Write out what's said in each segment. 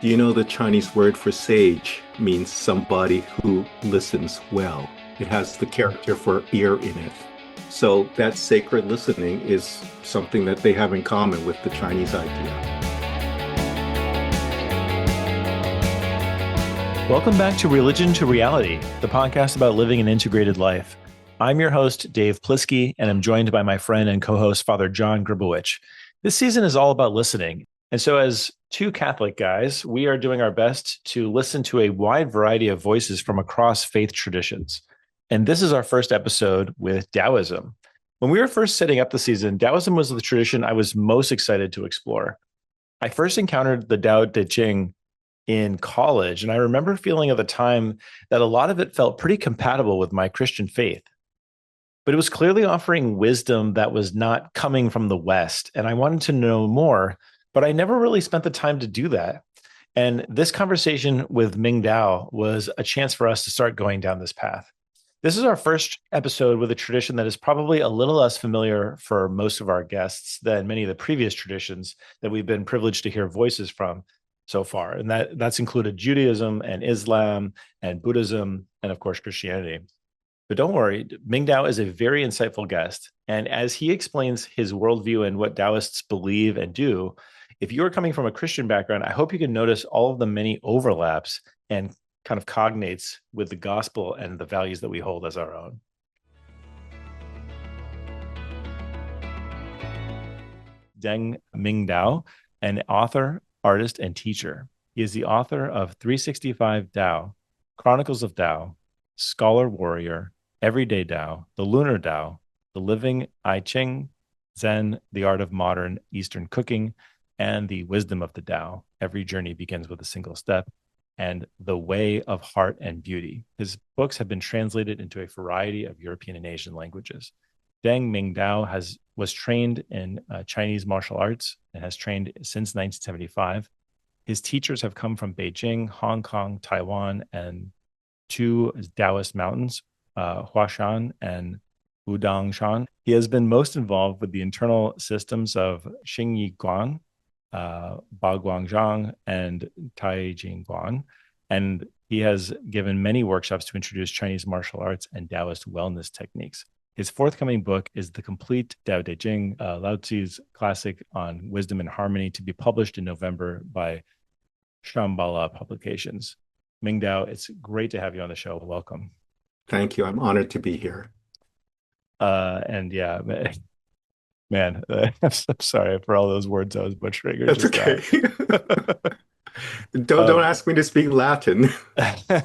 Do you know the Chinese word for sage means somebody who listens well? It has the character for ear in it. So that sacred listening is something that they have in common with the Chinese idea. Welcome back to Religion to Reality, the podcast about living an integrated life. I'm your host, Dave Plisky, and I'm joined by my friend and co-host, Father John Gribowich. This season is all about listening. And so as two Catholic guys, we are doing our best to listen to a wide variety of voices from across faith traditions. And this is our first episode with Daoism. When we were first setting up the season, Daoism was the tradition I was most excited to explore. I first encountered the Tao Te Ching in college, and I remember feeling at the time that a lot of it felt pretty compatible with my Christian faith. But it was clearly offering wisdom that was not coming from the West, and I wanted to know more, but I never really spent the time to do that. And this conversation with Ming-Dao was a chance for us to start going down this path. This is our first episode with a tradition that is probably a little less familiar for most of our guests than many of the previous traditions that we've been privileged to hear voices from so far. And that's included Judaism and Islam and Buddhism and, of course, Christianity. But don't worry, Ming-Dao is a very insightful guest. And as he explains his worldview and what Daoists believe and do, if you are coming from a Christian background, I hope you can notice all of the many overlaps and kind of cognates with the gospel and the values that we hold as our own. Deng Ming-Dao, an author, artist, and teacher. He is the author of 365 Dao, Chronicles of Dao, Scholar Warrior, Everyday Dao, The Lunar Dao, The Living I Ching, Zen, The Art of Modern Eastern Cooking, and The Wisdom of the Dao. Every journey begins with a single step, and The Way of Heart and Beauty. His books have been translated into a variety of European and Asian languages. Deng Ming-Dao was trained in Chinese martial arts and has trained since 1975. His teachers have come from Beijing, Hong Kong, Taiwan, and two Daoist mountains, Huashan and Wudangshan. He has been most involved with the internal systems of Xingyi Guan, Baguangzhang, and Tai Guan. And he has given many workshops to introduce Chinese martial arts and Daoist wellness techniques. His forthcoming book is The Complete Tao Te Ching, Lao Tzu's classic on wisdom and harmony, to be published in November by Shambhala Publications. Ming-Dao, it's great to have you on the show. Welcome. Thank you. I'm honored to be here. And yeah, man, I'm so sorry for all those words I was butchering. That's okay. Don't ask me to speak Latin. Yeah,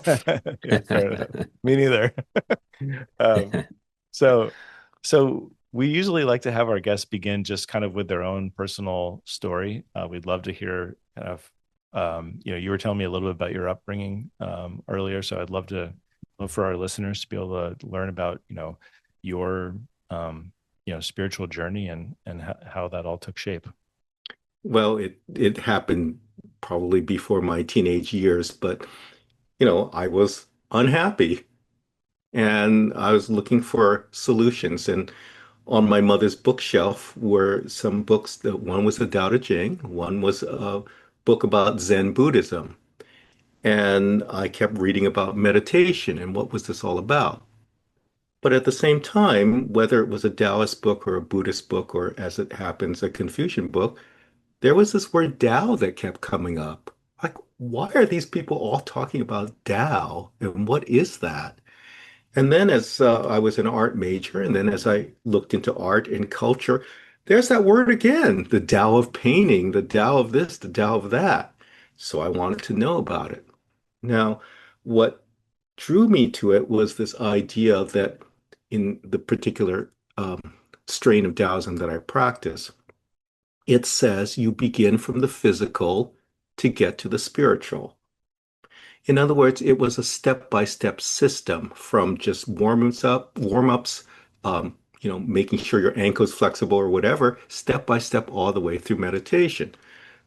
fair enough. Me neither. So we usually like to have our guests begin just kind of with their own personal story. We'd love to hear kind of, you were telling me a little bit about your upbringing earlier. So I'd love for our listeners to be able to learn about, your, spiritual journey and how that all took shape. Well, it happened probably before my teenage years, but, I was unhappy. And I was looking for solutions. And on my mother's bookshelf were some books. One was the Tao Te Ching, one was a book about Zen Buddhism. And I kept reading about meditation and what was this all about. But at the same time, whether it was a Taoist book or a Buddhist book, or as it happens, a Confucian book, there was this word Tao that kept coming up. Like, why are these people all talking about Tao? And what is that? And then as I was an art major, and then as I looked into art and culture, there's that word again, the Tao of painting, the Tao of this, the Tao of that. So I wanted to know about it. Now, what drew me to it was this idea that in the particular strain of Taoism that I practice, it says you begin from the physical to get to the spiritual. In other words, it was a step-by-step system from just warm-ups, making sure your ankle's flexible or whatever, step by step all the way through meditation.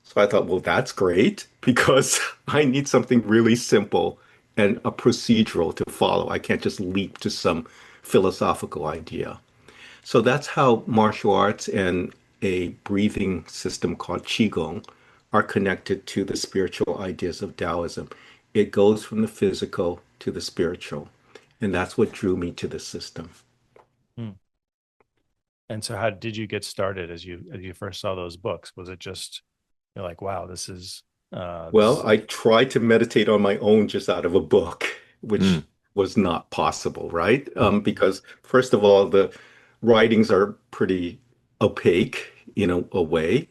So I thought, well, that's great because I need something really simple and a procedural to follow. I can't just leap to some philosophical idea. So that's how martial arts and a breathing system called Qigong are connected to the spiritual ideas of Taoism. It goes from the physical to the spiritual. And that's what drew me to the system. Hmm. And so how did you get started as you first saw those books? Was it just you're like, wow, Well, this I tried to meditate on my own just out of a book, Mm, which was not possible, right? Because first of all, the writings are pretty opaque in a way.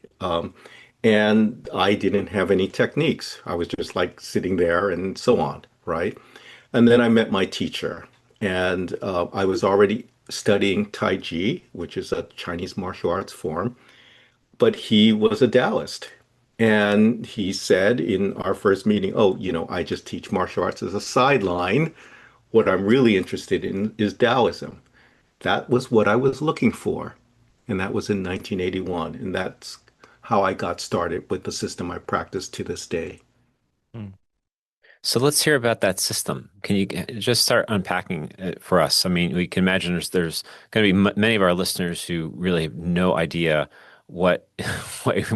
And I didn't have any techniques. I was just like sitting there and so on, right? And then I met my teacher, and I was already studying Tai Chi, which is a Chinese martial arts form, but he was a Taoist. And he said in our first meeting, oh, I just teach martial arts as a sideline. What I'm really interested in is Taoism. That was what I was looking for. And that was in 1981. And that's how I got started with the system I practice to this day. Hmm. So let's hear about that system. Can you just start unpacking it for us? I mean, we can imagine there's going to be m many of our listeners who really have no idea what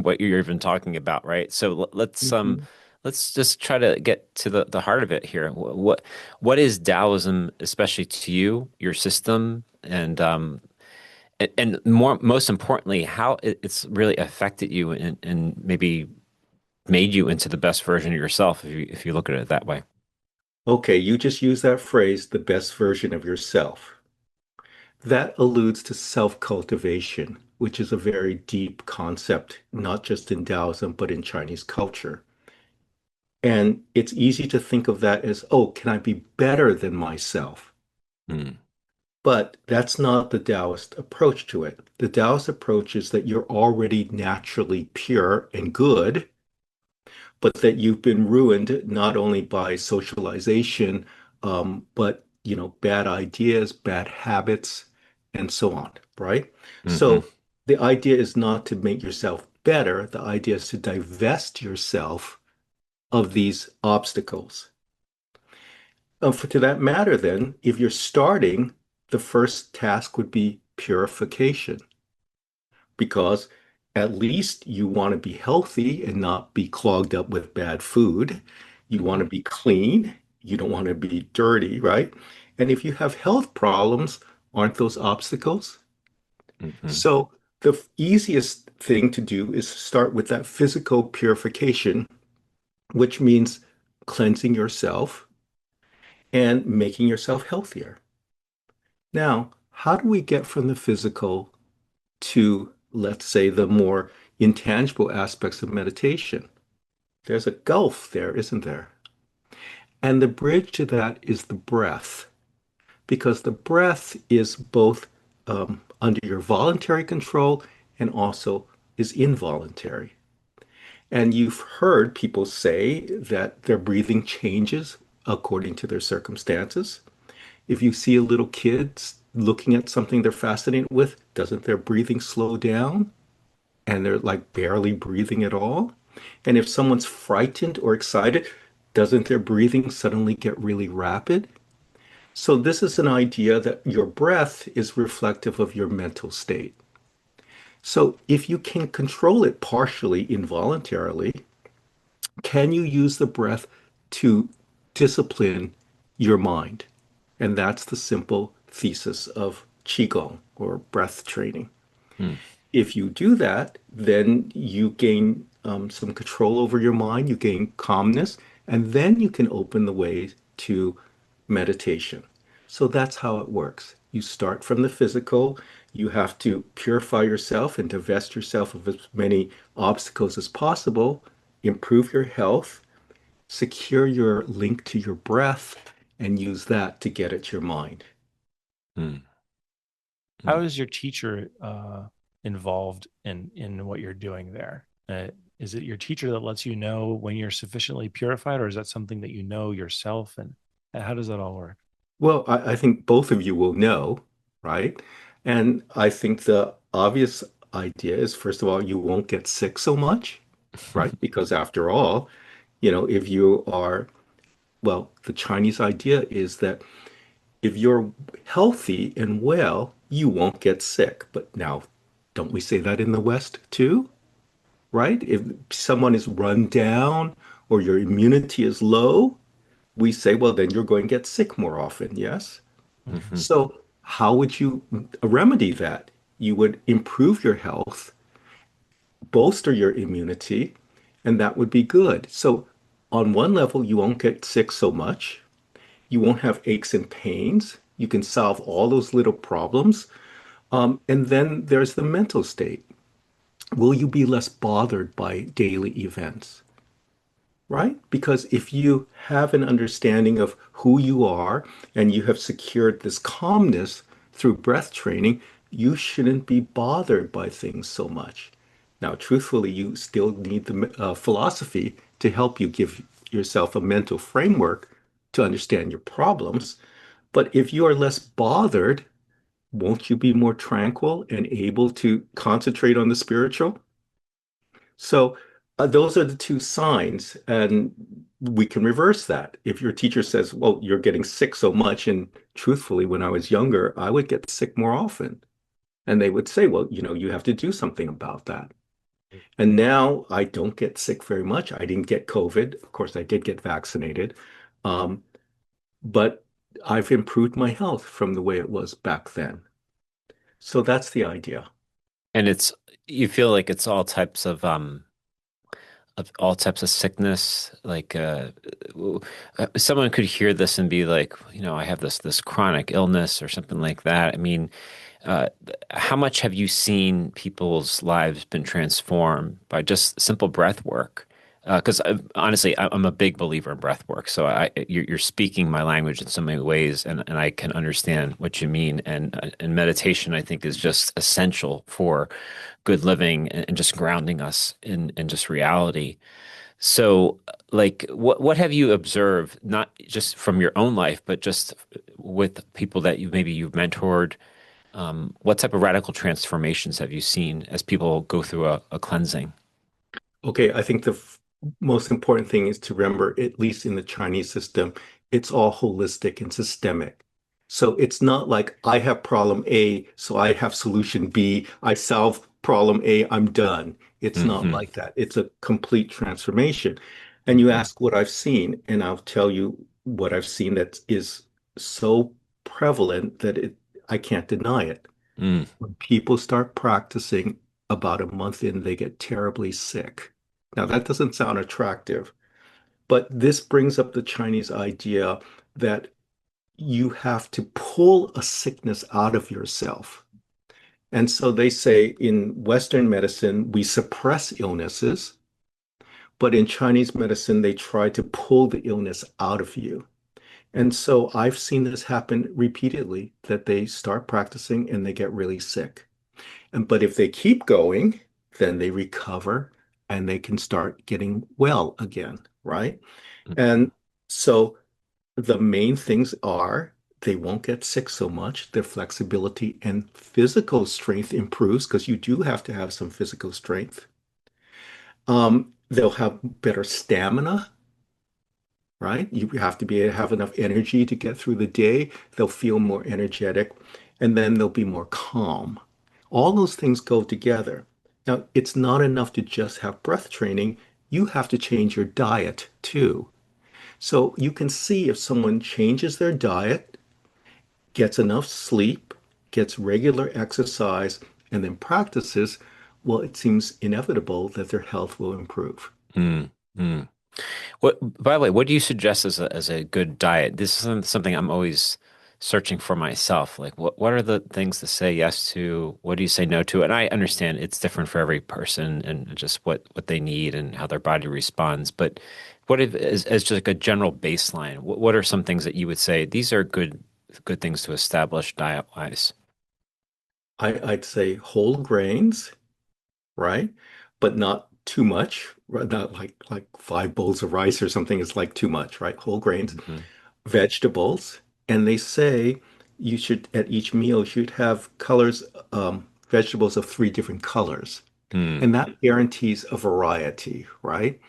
what you're even talking about, right? So Mhm. let's just try to get to the heart of it here. What is Taoism, especially to you, your system, and more most importantly, how it's really affected you and maybe made you into the best version of yourself if you look at it that way. Okay, you just use that phrase, the best version of yourself. That alludes to self-cultivation, which is a very deep concept, not just in Taoism, but in Chinese culture. And it's easy to think of that as, oh, can I be better than myself? Mm, But that's not the Taoist approach to it. The Taoist approach is that you're already naturally pure and good, but that you've been ruined not only by socialization, but bad ideas, bad habits, and so on, right? hmm So the idea is not to make yourself better. The idea is to divest yourself of these obstacles. To that matter, then, if you're starting, the first task would be purification, because at least you want to be healthy and not be clogged up with bad food. You want to be clean. You don't want to be dirty, right? And if you have health problems, aren't those obstacles? hmm So the easiest thing to do is start with that physical purification, which means cleansing yourself and making yourself healthier. Now, how do we get from the physical to, let's say, the more intangible aspects of meditation? There's a gulf there, isn't there? And the bridge to that is the breath, because the breath is both under your voluntary control and also is involuntary. And you've heard people say that their breathing changes according to their circumstances. If you see a little kid looking at something they're fascinated with, doesn't their breathing slow down? And they're like barely breathing at all? And if someone's frightened or excited, doesn't their breathing suddenly get really rapid? So, this is an idea that your breath is reflective of your mental state. So, if you can control it partially involuntarily, can you use the breath to discipline your mind? And that's the simple thesis of Qigong or breath training. mm, If you do that, then you gain some control over your mind, you gain calmness, and then you can open the way to meditation. So that's how it works. You start from the physical, you have to purify yourself and divest yourself of as many obstacles as possible, improve your health, secure your link to your breath, and use that to get at your mind. mm, How mm. is your teacher involved in what you're doing there? Is it your teacher that lets you know when you're sufficiently purified, or is that something that you know yourself? And how does that all work? Well, I think both of you will know, right? And I think the obvious idea is, first of all, you won't get sick so much, right? Because after all, if you are, well, the Chinese idea is that if you're healthy and well, you won't get sick. But now, don't we say that in the West too? right? If someone is run down or your immunity is low, we say, well, then you're going to get sick more often, yes? Hmm. So, how would you remedy that? You would improve your health, bolster your immunity, and that would be good. So, on one level, you won't get sick so much. You won't have aches and pains. You can solve all those little problems. And then there's the mental state. Will you be less bothered by daily events? Right? Because if you have an understanding of who you are and you have secured this calmness through breath training, you shouldn't be bothered by things so much. Now, truthfully, you still need the philosophy to help you give yourself a mental framework to understand your problems. But if you are less bothered, won't you be more tranquil and able to concentrate on the spiritual? So those are the two signs, and we can reverse that. If your teacher says, "Well, you're getting sick so much," and truthfully, when I was younger, I would get sick more often, and they would say, "Well, you have to do something about that." And now I don't get sick very much. I didn't get COVID. Of course, I did get vaccinated, um, but I've improved my health from the way it was back then. So that's the idea. And it's you feel like it's all types of sickness. Like someone could hear this and be like, I have this chronic illness or something like that. I mean, uh, how much have you seen people's lives been transformed by just simple breath work? Because honestly, I'm a big believer in breath work. So you're speaking my language in so many ways, and I can understand what you mean. And meditation, I think, is just essential for good living and just grounding us in just reality. So, like, what have you observed, not just from your own life, but just with people that you've mentored? What type of radical transformations have you seen as people go through a cleansing? Okay, I think the most important thing is to remember, at least in the Chinese system, it's all holistic and systemic. So it's not like I have problem A, so I have solution B. I solve problem A, I'm done. It's not Hmm. like that. It's a complete transformation. And you Hmm. ask what I've seen, and I'll tell you what I've seen that is so prevalent that I can't deny it. Mm. When people start practicing, about a month in, they get terribly sick. Now, that doesn't sound attractive, but this brings up the Chinese idea that you have to pull a sickness out of yourself. And so they say in Western medicine, we suppress illnesses, but in Chinese medicine, they try to pull the illness out of you. And so I've seen this happen repeatedly, that they start practicing and they get really sick. But if they keep going, then they recover and they can start getting well again, right? And so the main things are they won't get sick so much. Their flexibility and physical strength improves because you do have to have some physical strength. They'll have better stamina, right? You have to have enough energy to get through the day. They'll feel more energetic, and then they'll be more calm. All those things go together. Now, it's not enough to just have breath training. You have to change your diet too. So you can see if someone changes their diet, gets enough sleep, gets regular exercise, and then practices, well, it seems inevitable that their health will improve. Mm. Mm. What, by the way, what do you suggest as a good diet? This is something I'm always searching for myself. Like, what are the things to say yes to? What do you say no to? And I understand it's different for every person and just what they need and how their body responds. But what if, as just like a general baseline, what are some things that you would say these are good things to establish diet wise? I'd say whole grains, right? But not too much, right? Not like 5 bowls of rice or something is like too much, right? Whole grains, Hmm. vegetables, and they say you should at each meal you should have colors, vegetables of 3 different colors, Mm. and that guarantees a variety, right?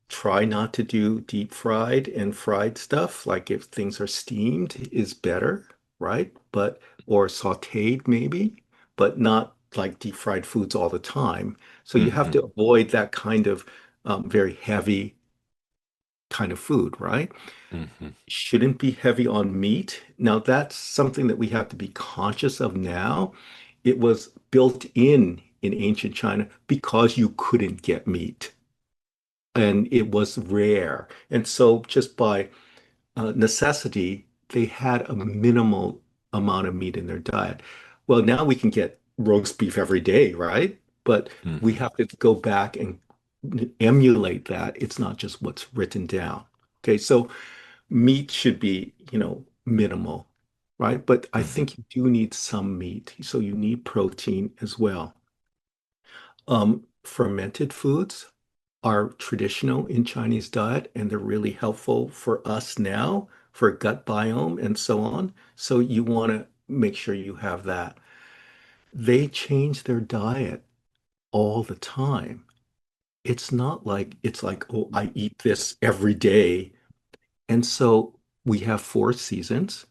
Try not to do deep fried and fried stuff. Like if things are steamed is better, right? But or sautéed maybe, but not like deep fried foods all the time. So you have Hmm. to avoid that kind of very heavy kind of food, right? Hmm. Shouldn't be heavy on meat. Now, that's something that we have to be conscious of now. It was built in ancient China because you couldn't get meat and it was rare. And so just by necessity, they had a minimal amount of meat in their diet. Well, now we can get roast beef every day, right? But we Hmm. have to go back and emulate that. It's not just what's written down. Okay, so meat should be, minimal, right? But I Hmm. think you do need some meat. So you need protein as well. Fermented foods are traditional in Chinese diet and they're really helpful for us now for gut biome and so on. So you want to make sure you have that. They change their diet all the time. It's not like it's like, oh, I eat this every day. And so we have 4 seasons.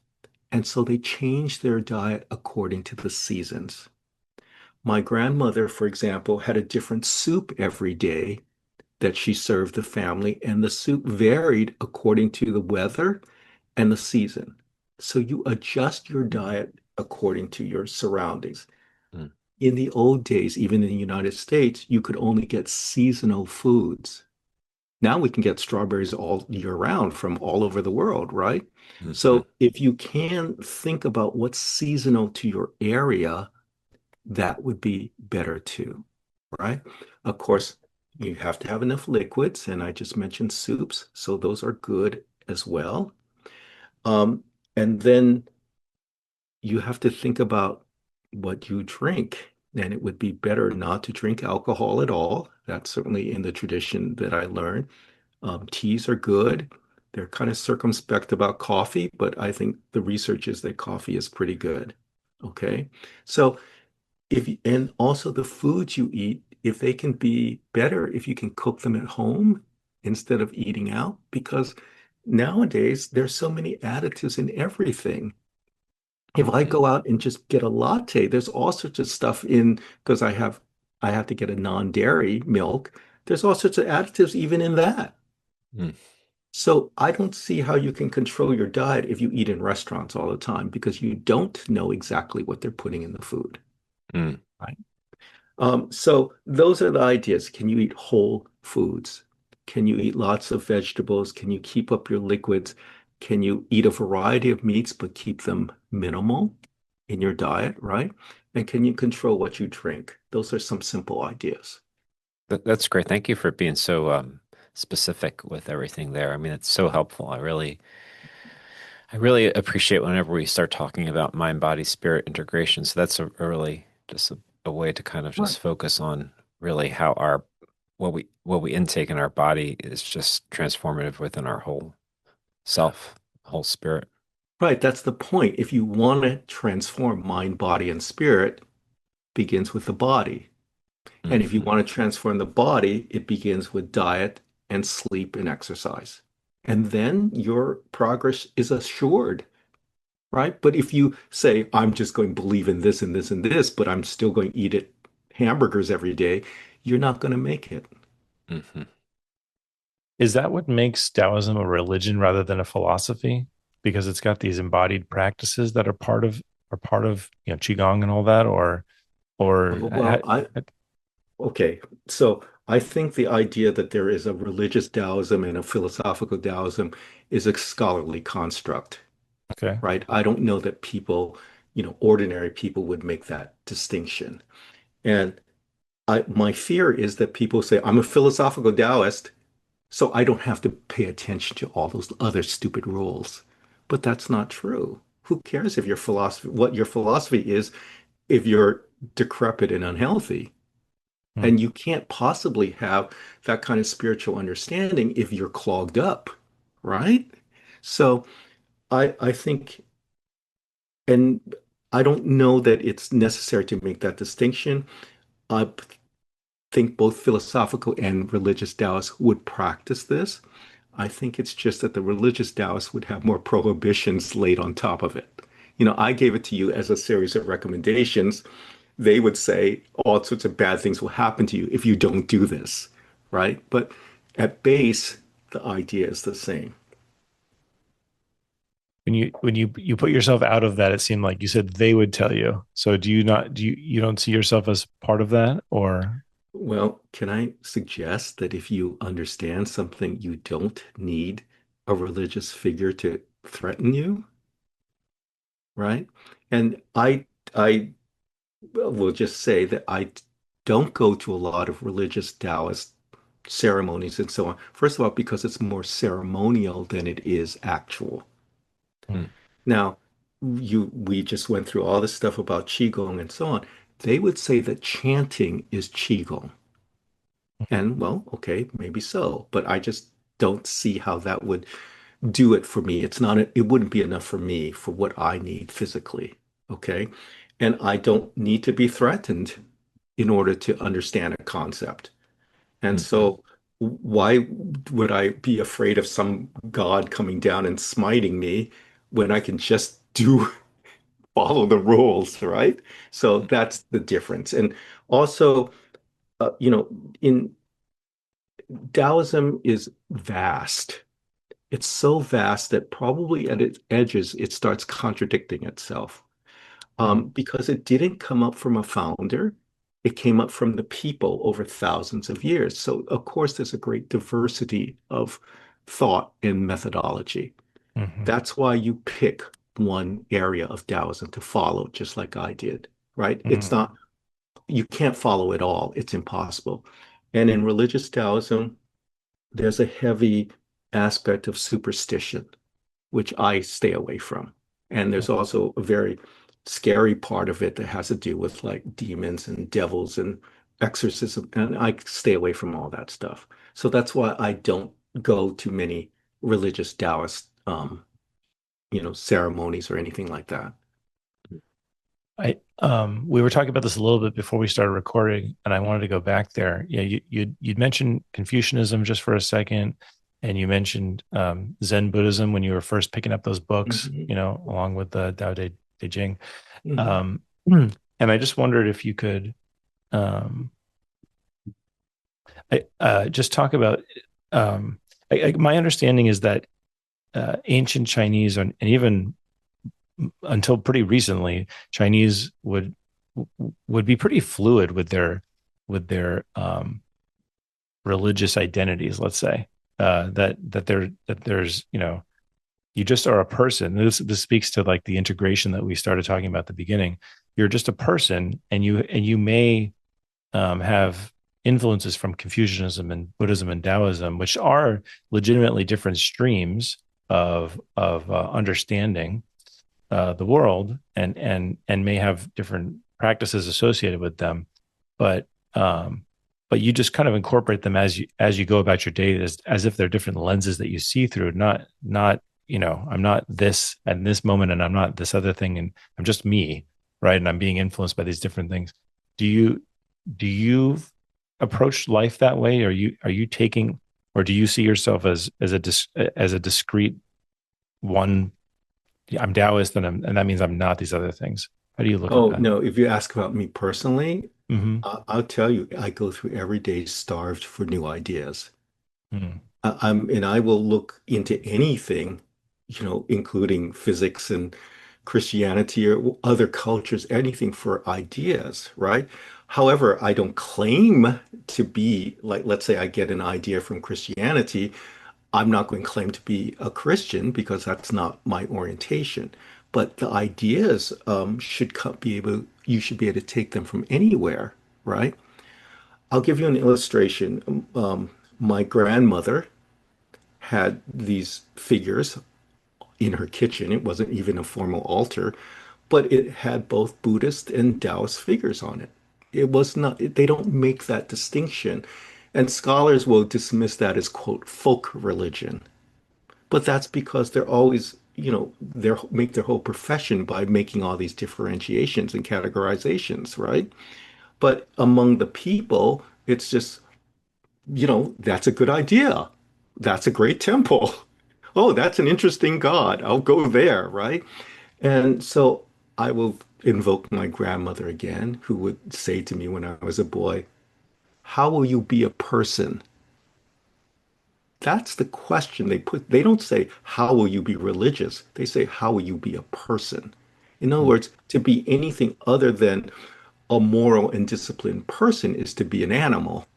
And so they change their diet according to the seasons. My grandmother, for example, had a different soup every day that she served the family, and the soup varied according to the weather and the season. So you adjust your diet according to your surroundings. Hmm. In the old days, even in the United States, you could only get seasonal foods. Now we can get strawberries all year round from all over the world, right? Hmm. So if you can think about what's seasonal to your area, that would be better too, right? Of course, you have to have enough liquids, and I just mentioned soups, so those are good as well. Um, and then you have to think about what you drink, and it would be better not to drink alcohol at all. That's certainly in the tradition that I learned. Teas are good. They're kind of circumspect about coffee, but I think the research is that coffee is pretty good. Okay. So and also the foods you eat, if they can be better, if you can cook them at home instead of eating out, because nowadays there's so many additives in everything. If I Hmm. go out and just get a latte, there's all sorts of stuff in because I have to get a non-dairy milk. There's all sorts of additives even in that. Hmm. So I don't see how you can control your diet if you eat in restaurants all the time because you don't know exactly what they're putting in the food, Hmm. right? So those are the ideas. Can you eat whole foods? Can you eat lots of vegetables? Can you keep up your liquids? Can you eat a variety of meats but keep them minimal in your diet, right? And can you control what you drink? Those are some simple ideas. That's great. Thank you for being so specific with everything there. I mean, it's so helpful. I really appreciate whenever we start talking about mind, body, spirit integration. So that's a really just a way to kind of Right. just focus on really how our what we intake in our body is just transformative within our whole self, whole spirit. Right, that's the point. If you want to transform mind, body, and spirit, begins with the body. And if you Hmm. want to transform the body, it begins with diet and sleep and exercise. And then your progress is assured, right? But if you say, I'm just going to believe in this and this and this, but I'm still going to eat it hamburgers every day, you're not going to make it. Hmm. Is that what makes Taoism a religion rather than a philosophy? Because it's got these embodied practices that are part of Qigong and all that, or Well, okay. So I think the idea that there is a religious Taoism and a philosophical Taoism is a scholarly construct, okay. right? I don't know that people, ordinary people would make that distinction. And my fear is that people say, I'm a philosophical Taoist, so I don't have to pay attention to all those other stupid rules. But that's not true. Who cares if your philosophy, what your philosophy is, if you're decrepit and unhealthy? Hmm. And you can't possibly have that kind of spiritual understanding if you're clogged up, right? So I think, and I don't know that it's necessary to make that distinction. I think both philosophical and religious Taoists would practice this. I think it's just that the religious Taoists would have more prohibitions laid on top of it. I gave it to you as a series of recommendations. they would say all sorts of bad things will happen to you if you don't do this, right? But at base, the idea is the same. When you put yourself out of that, it seemed like you said they would tell you. So do you not do you don't see yourself as part of that, or Well, can I suggest that if you understand something, you don't need a religious figure to threaten you, right? And I will just say that I don't go to a lot of religious Taoist ceremonies and so on. First of all, because it's more ceremonial than it is actual. Hmm. Now, we just went through all this stuff about Qigong and so on. They would say that chanting is Qigong. And well, okay, maybe so, but I just don't see how that would do it for me. It wouldn't be enough for me for what I need physically. Okay. And I don't need to be threatened in order to understand a concept. And Mhm. so why would I be afraid of some God coming down and smiting me when I can just do follow the rules, right? So that's the difference. And also, in Taoism is vast. It's so vast that probably at its edges, it starts contradicting itself because it didn't come up from a founder. It came up from the people over thousands of years. So, of course, there's a great diversity of thought and methodology. Mhm. That's why you pick one area of Taoism to follow, just like I did, right? It's Mhm. not, you can't follow it all. It's impossible. And in religious Taoism, there's a heavy aspect of superstition, which I stay away from. And there's also a very scary part of it that has to do with like demons and devils and exorcism. And I stay away from all that stuff. So that's why I don't go to many religious Taoist, ceremonies or anything like that. I we were talking about this a little bit before we started recording, and I wanted to go back there. Yeah, you'd mentioned Confucianism just for a second, and you mentioned Zen Buddhism when you were first picking up those books, Mhm, along with the Te Ching. mhm. Um, and I just wondered if you could um, just talk about. My understanding is that ancient Chinese and even until pretty recently, Chinese would be pretty fluid with their religious identities. Let's say that there's you just are a person. This speaks to like the integration that we started talking about at the beginning. You're just a person, and you may have influences from Confucianism and Buddhism and Taoism, which are legitimately different streams of understanding the world and may have different practices associated with them, but um, but you just kind of incorporate them as you go about your day as if they're different lenses that you see through. Not I'm not this at this moment, and I'm not this other thing, and I'm just me, right? And I'm being influenced by these different things. Do you approach life that way? Are you taking, or do you see yourself as a discrete one? I'm Daoist, and that means I'm not these other things. How do you look at Oh, that? no, if you ask about me personally, Mm-hmm. I'll tell you, I go through every day starved for new ideas. Mm-hmm. And I will look into anything, including physics and Christianity or other cultures, anything for ideas, right? However, I don't claim to be like, let's say I get an idea from Christianity. I'm not going to claim to be a Christian because that's not my orientation. But the ideas you should be able to take them from anywhere, right? I'll give you an illustration. My grandmother had these figures in her kitchen. It wasn't even a formal altar, but it had both Buddhist and Taoist figures on it. It was not, they don't make that distinction. And scholars will dismiss that as, quote, folk religion. But that's because they're always, they make their whole profession by making all these differentiations and categorizations, right? But among the people, it's just that's a good idea. That's a great temple. Oh, that's an interesting God. I'll go there, right? And so I will invoke my grandmother again, who would say to me when I was a boy, how will you be a person? That's the question they put. They don't say, how will you be religious? They say, how will you be a person? In other words, to be anything other than a moral and disciplined person is to be an animal.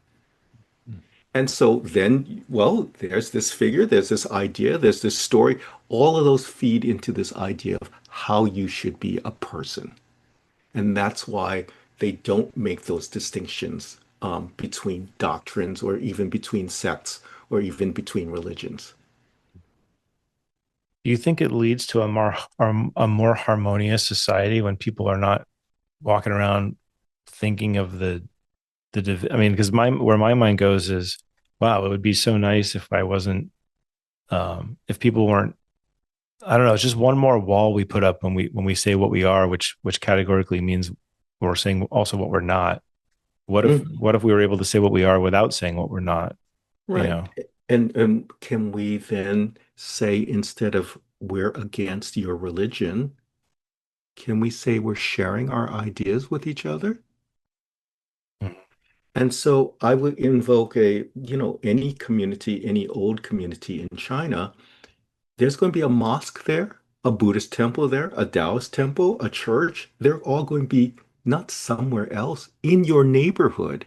And so then, well, there's this figure, there's this idea, there's this story. All of those feed into this idea of how you should be a person. And that's why they don't make those distinctions between doctrines or even between sects or even between religions. Do you think it leads to a more harmonious society when people are not walking around thinking of I mean, because my where my mind goes is, wow, it would be so nice if I wasn't if people weren't. I don't know. It's just one more wall we put up when we say what we are, which categorically means we're saying also what we're not. Mhm. What if we were able to say what we are without saying what we're not? You Right. know. And can we then say instead of we're against your religion, can we say we're sharing our ideas with each other? And so I would invoke any community, any old community in China, there's going to be a mosque there, a Buddhist temple there, a Taoist temple, a church. They're all going to be not somewhere else in your neighborhood.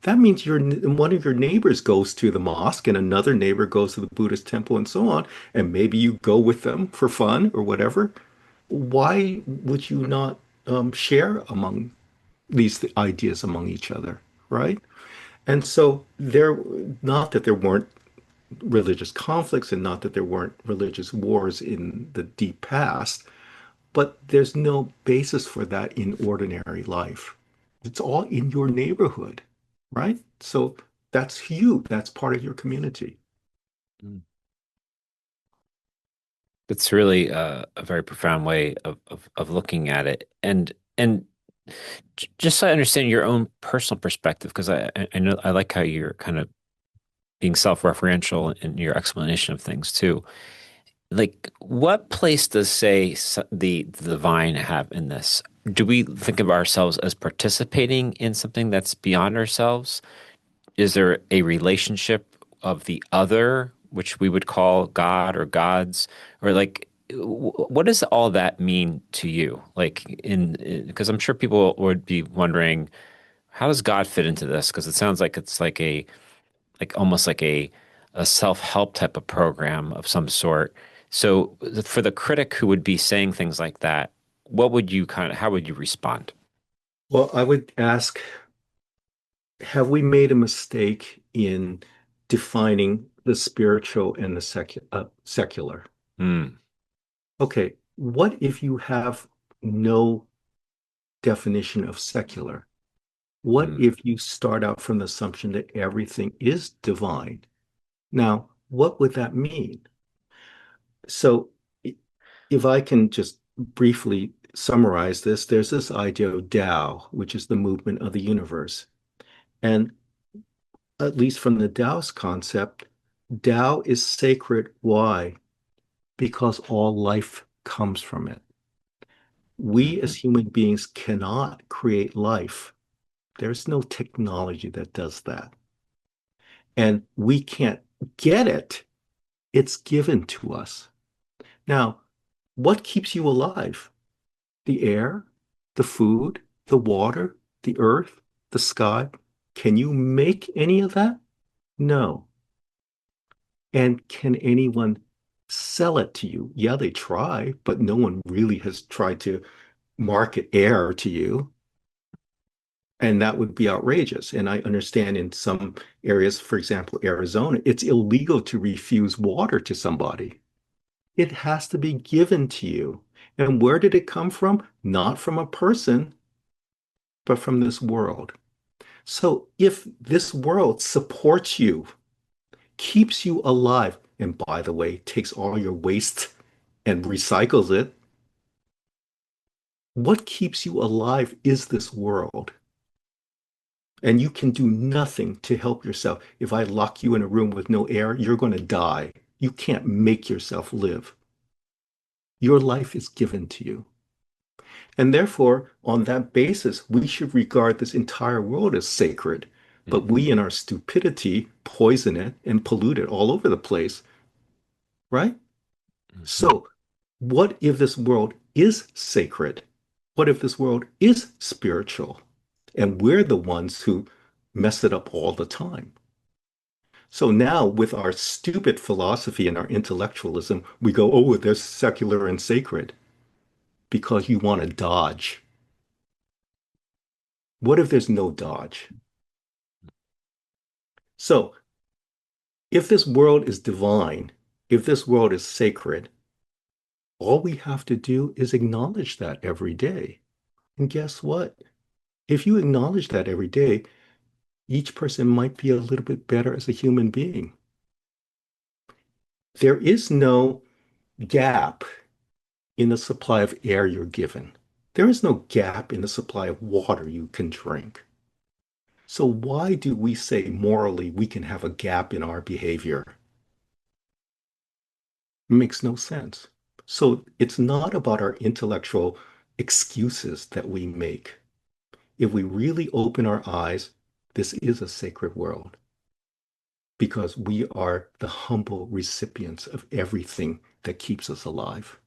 That means one of your neighbors goes to the mosque and another neighbor goes to the Buddhist temple and so on, and maybe you go with them for fun or whatever. Why would you not share among these ideas among each other, right? And so not that there weren't religious conflicts and not that there weren't religious wars in the deep past, but there's no basis for that in ordinary life. It's all in your neighborhood, right? So that's you. That's part of your community. It's really a very profound way of looking at it. And just so I understand your own personal perspective, because I know I like how you're kind of being self-referential in your explanation of things too. Like, what place does, say, the divine have in this? Do we think of ourselves as participating in something that's beyond ourselves? Is there a relationship of the other, which we would call God or gods, or like, what does all that mean to you? Like, because I'm sure people would be wondering, how does God fit into this? Because it sounds like it's like almost like a self-help type of program of some sort. So for the critic who would be saying things like that, what would you how would you respond? Well, I would ask, have we made a mistake in defining the spiritual and the secular? Hmm. Okay, what if you have no definition of secular? What Hmm. if you start out from the assumption that everything is divine? Now, what would that mean? So, if I can just briefly summarize this, there's this idea of Tao, which is the movement of the universe. And at least from the Taoist concept, Tao is sacred. Why? Because all life comes from it. We as Hmm. human beings cannot create life. There's no technology that does that. And we can't get it. It's given to us. Now, what keeps you alive? The air, the food, the water, the earth, the sky. Can you make any of that? No. And can anyone sell it to you? Yeah, they try, but no one really has tried to market air to you. And that would be outrageous. And I understand in some areas, for example, Arizona, it's illegal to refuse water to somebody. It has to be given to you. And where did it come from? Not from a person, but from this world. So if this world supports you, keeps you alive, and by the way, takes all your waste and recycles it, what keeps you alive is this world. And you can do nothing to help yourself. If I lock you in a room with no air, you're going to die. You can't make yourself live. Your life is given to you. And therefore, on that basis, we should regard this entire world as sacred. But Hmm. we, in our stupidity, poison it and pollute it all over the place, right? Hmm. So, what if this world is sacred? What if this world is spiritual? And we're the ones who mess it up all the time. So now, with our stupid philosophy and our intellectualism, we go, oh, there's secular and sacred because you want to dodge. What if there's no dodge? So, if this world is divine, if this world is sacred, all we have to do is acknowledge that every day. And guess what? If you acknowledge that every day, each person might be a little bit better as a human being. There is no gap in the supply of air you're given. There is no gap in the supply of water you can drink. So why do we say morally we can have a gap in our behavior? It makes no sense. So it's not about our intellectual excuses that we make. If we really open our eyes, this is a sacred world because we are the humble recipients of everything that keeps us alive.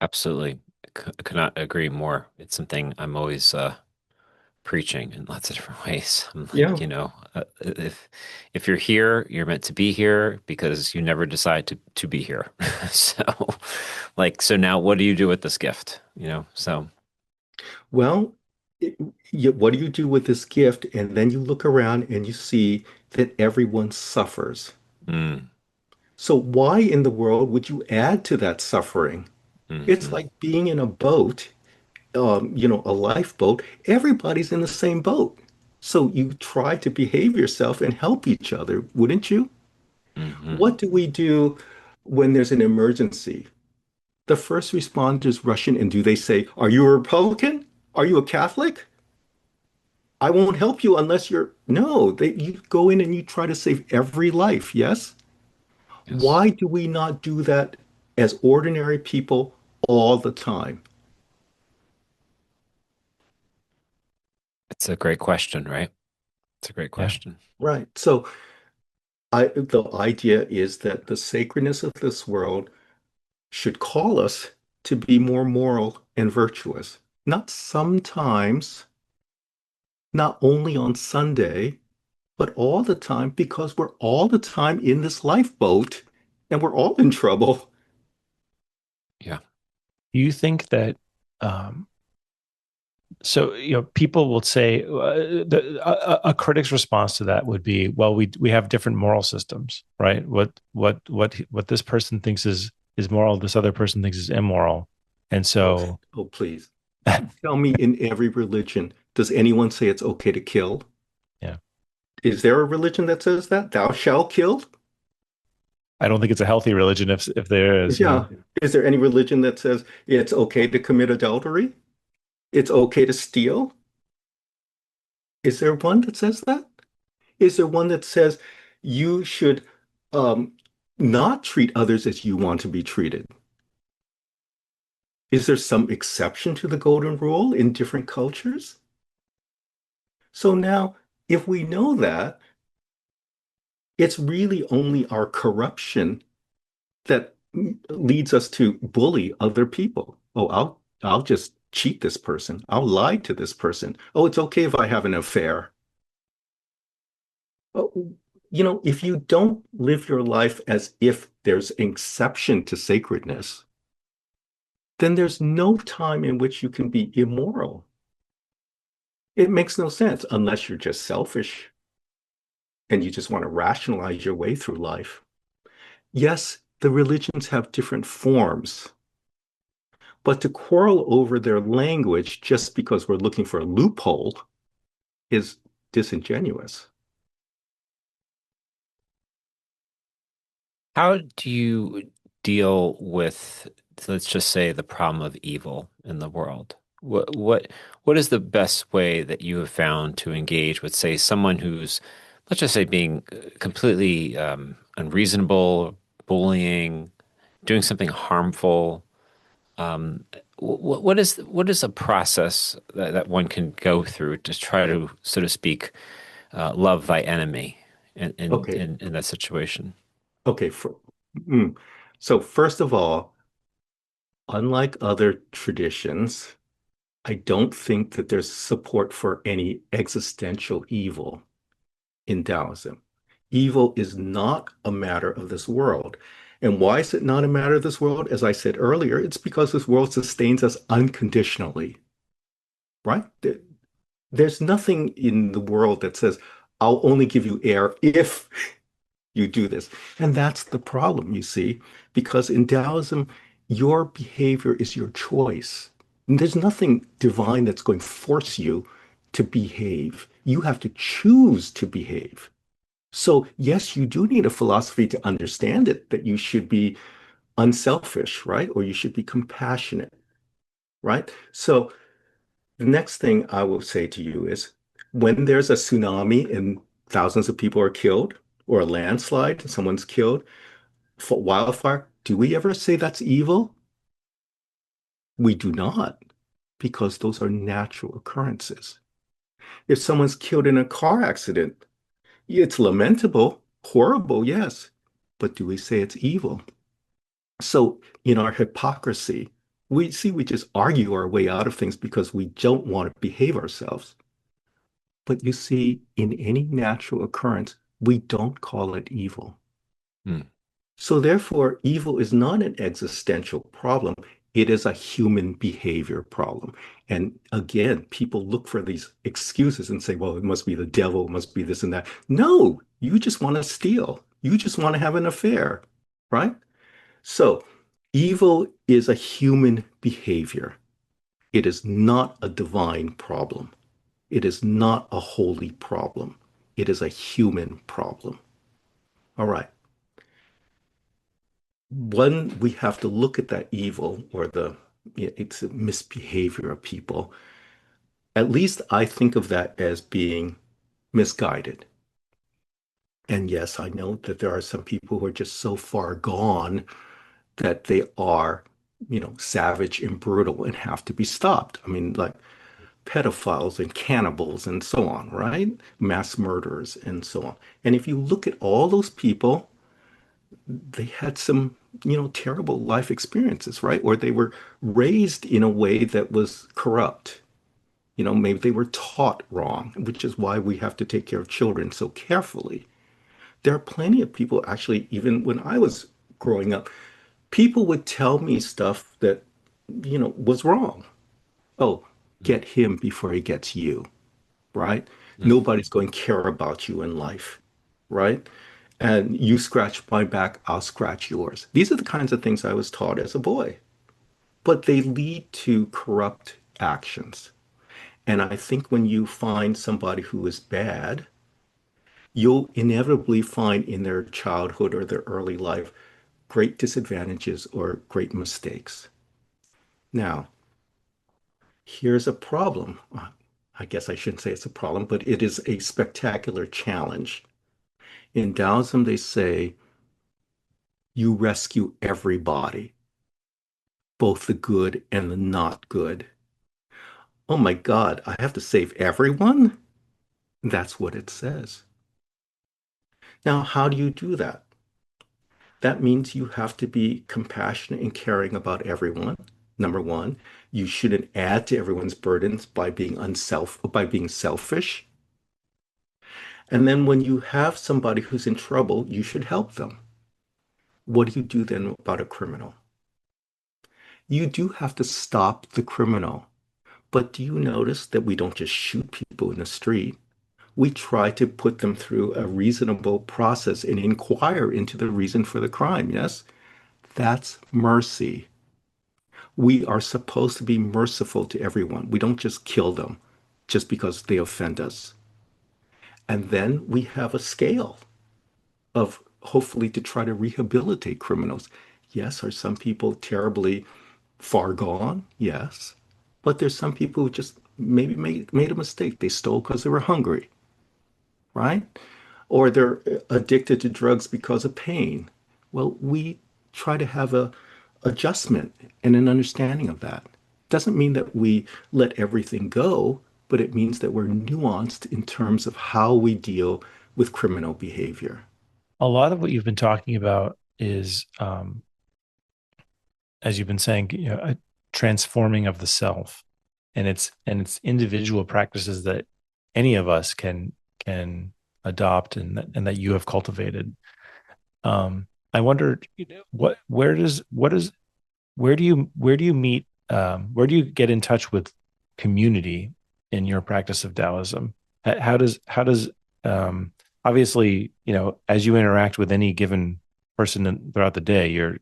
Absolutely. Could not agree more. It's something I'm always preaching in lots of different ways. I'm like, Yeah. if you're here, you're meant to be here because you never decide to be here. So, so now what do you do with this gift? So Well, it, what do you do with this gift? And then you look around and you see that everyone suffers. mm, So why in the world would you add to that suffering? It's hmm like being in a boat, a lifeboat. Everybody's in the same boat. So you try to behave yourself and help each other, wouldn't you? hmm What do we do when there's an emergency? The first responders rush in and do they say, are you a Republican? Are you a Catholic? I won't help you unless you're. No, you go in and you try to save every life, yes? yes. Why do we not do that as ordinary people all the time? It's a great question, right? It's a great Yeah. question. Right. So the idea is that the sacredness of this world should call us to be more moral and virtuous. Not sometimes, not only on Sunday, but all the time because we're all the time in this lifeboat and we're all in trouble. Yeah. Do you think that um, so people will say a critic's response to that would be, well, we have different moral systems, right? What this person thinks is moral, this other person thinks is immoral, and Oh, so oh, please. Tell me in every religion, does anyone say it's okay to kill? yeah, Is there a religion that says that? Thou shalt kill? I don't think it's a healthy religion if there is. Yeah, Yeah. Is there any religion that says it's okay to commit adultery? It's okay to steal? Is there one that says that? Is there one that says you should um, not treat others as you want to be treated? Is there some exception to the golden rule in different cultures? So now, if we know that, it's really only our corruption that leads us to bully other people. Oh, I'll just cheat this person. I'll lie to this person. Oh, it's okay if I have an affair. Oh, if you don't live your life as if there's an exception to sacredness, then there's no time in which you can be immoral. It makes no sense unless you're just selfish and you just want to rationalize your way through life. Yes, the religions have different forms, but to quarrel over their language just because we're looking for a loophole is disingenuous. How do you deal with, let's just say, the problem of evil in the world? What is the best way that you have found to engage with, say, someone who's, let's just say, being completely unreasonable, bullying, doing something harmful, what is a process that one can go through to try to, so to speak, love thy enemy in in Okay. in, in that situation? Okay. Mm. So first of all, unlike other traditions, I don't think that there's support for any existential evil in Taoism. Evil is not a matter of this world. And why is it not a matter of this world? As I said earlier, it's because this world sustains us unconditionally, right? There's nothing in the world that says, I'll only give you air if you do this. And that's the problem, you see, because in Taoism, your behavior is your choice. And there's nothing divine that's going to force you to behave. You have to choose to behave. So, yes, you do need a philosophy to understand it, that you should be unselfish, right? Or you should be compassionate, right? So, the next thing I will say to you is when there's a tsunami and thousands of people are killed, or a landslide and someone's killed, for wildfire, do we ever say that's evil? We do not, because those are natural occurrences. If someone's killed in a car accident, it's lamentable, horrible, yes, but do we say it's evil? So in our hypocrisy, we just argue our way out of things because we don't want to behave ourselves. But you see, in any natural occurrence, we don't call it evil. Hmm. So therefore, evil is not an existential problem. It is a human behavior problem. And again, people look for these excuses and say, well, it must be the devil, it must be this and that. No, you just want to steal. You just want to have an affair, right? So evil is a human behavior. It is not a divine problem. It is not a holy problem. It is a human problem. All right. One, we have to look at that evil or it's a misbehavior of people. At least I think of that as being misguided. And yes, I know that there are some people who are just so far gone that they are, savage and brutal and have to be stopped. I mean, like pedophiles and cannibals and so on, right? Mass murderers and so on. And if you look at all those people, they had some, terrible life experiences, right? Or they were raised in a way that was corrupt. Maybe they were taught wrong, which is why we have to take care of children so carefully. There are plenty of people, actually, even when I was growing up, people would tell me stuff that, was wrong. Oh, get him before he gets you, right? Hmm. Nobody's going to care about you in life, right? And you scratch my back, I'll scratch yours. These are the kinds of things I was taught as a boy, but they lead to corrupt actions. And I think when you find somebody who is bad, you'll inevitably find in their childhood or their early life great disadvantages or great mistakes. Now, here's a problem. I guess I shouldn't say it's a problem, but it is a spectacular challenge. In Taoism, they say you rescue everybody, both the good and the not good. Oh my God, I have to save everyone? That's what it says. Now, how do you do that? That means you have to be compassionate and caring about everyone. Number one, you shouldn't add to everyone's burdens by being selfish. And then when you have somebody who's in trouble, you should help them. What do you do then about a criminal? You do have to stop the criminal. But do you notice that we don't just shoot people in the street? We try to put them through a reasonable process and inquire into the reason for the crime. Yes, that's mercy. We are supposed to be merciful to everyone. We don't just kill them just because they offend us. And then we have a scale of hopefully to try to rehabilitate criminals. Yes, are some people terribly far gone? Yes. But there's some people who just maybe made a mistake. They stole because they were hungry, right? Or they're addicted to drugs because of pain. Well, we try to have a adjustment and an understanding of that. Doesn't mean that we let everything go, but it means that we're nuanced in terms of how we deal with criminal behavior. A lot of what you've been talking about is, as you've been saying, a transforming of the self, and it's individual practices that any of us can adopt, and that you have cultivated. I wonder, what where does what is where do you meet, where do you get in touch with community in your practice of Taoism? How does obviously, as you interact with any given person throughout the day, you're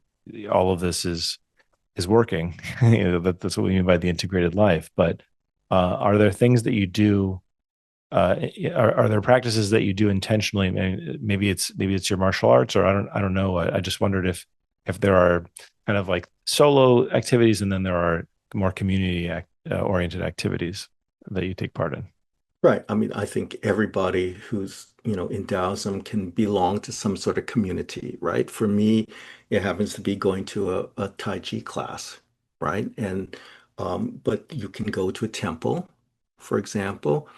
all of this is working. That's what we mean by the integrated life. But are there things that you do? Are there practices that you do intentionally? Maybe it's your martial arts, or I don't know. I just wondered if there are kind of like solo activities, and then there are more community oriented activities that you take part in. Right. I mean, I think everybody who's, in Taoism can belong to some sort of community, right? For me, it happens to be going to a Tai Chi class, right? But you can go to a temple, for example.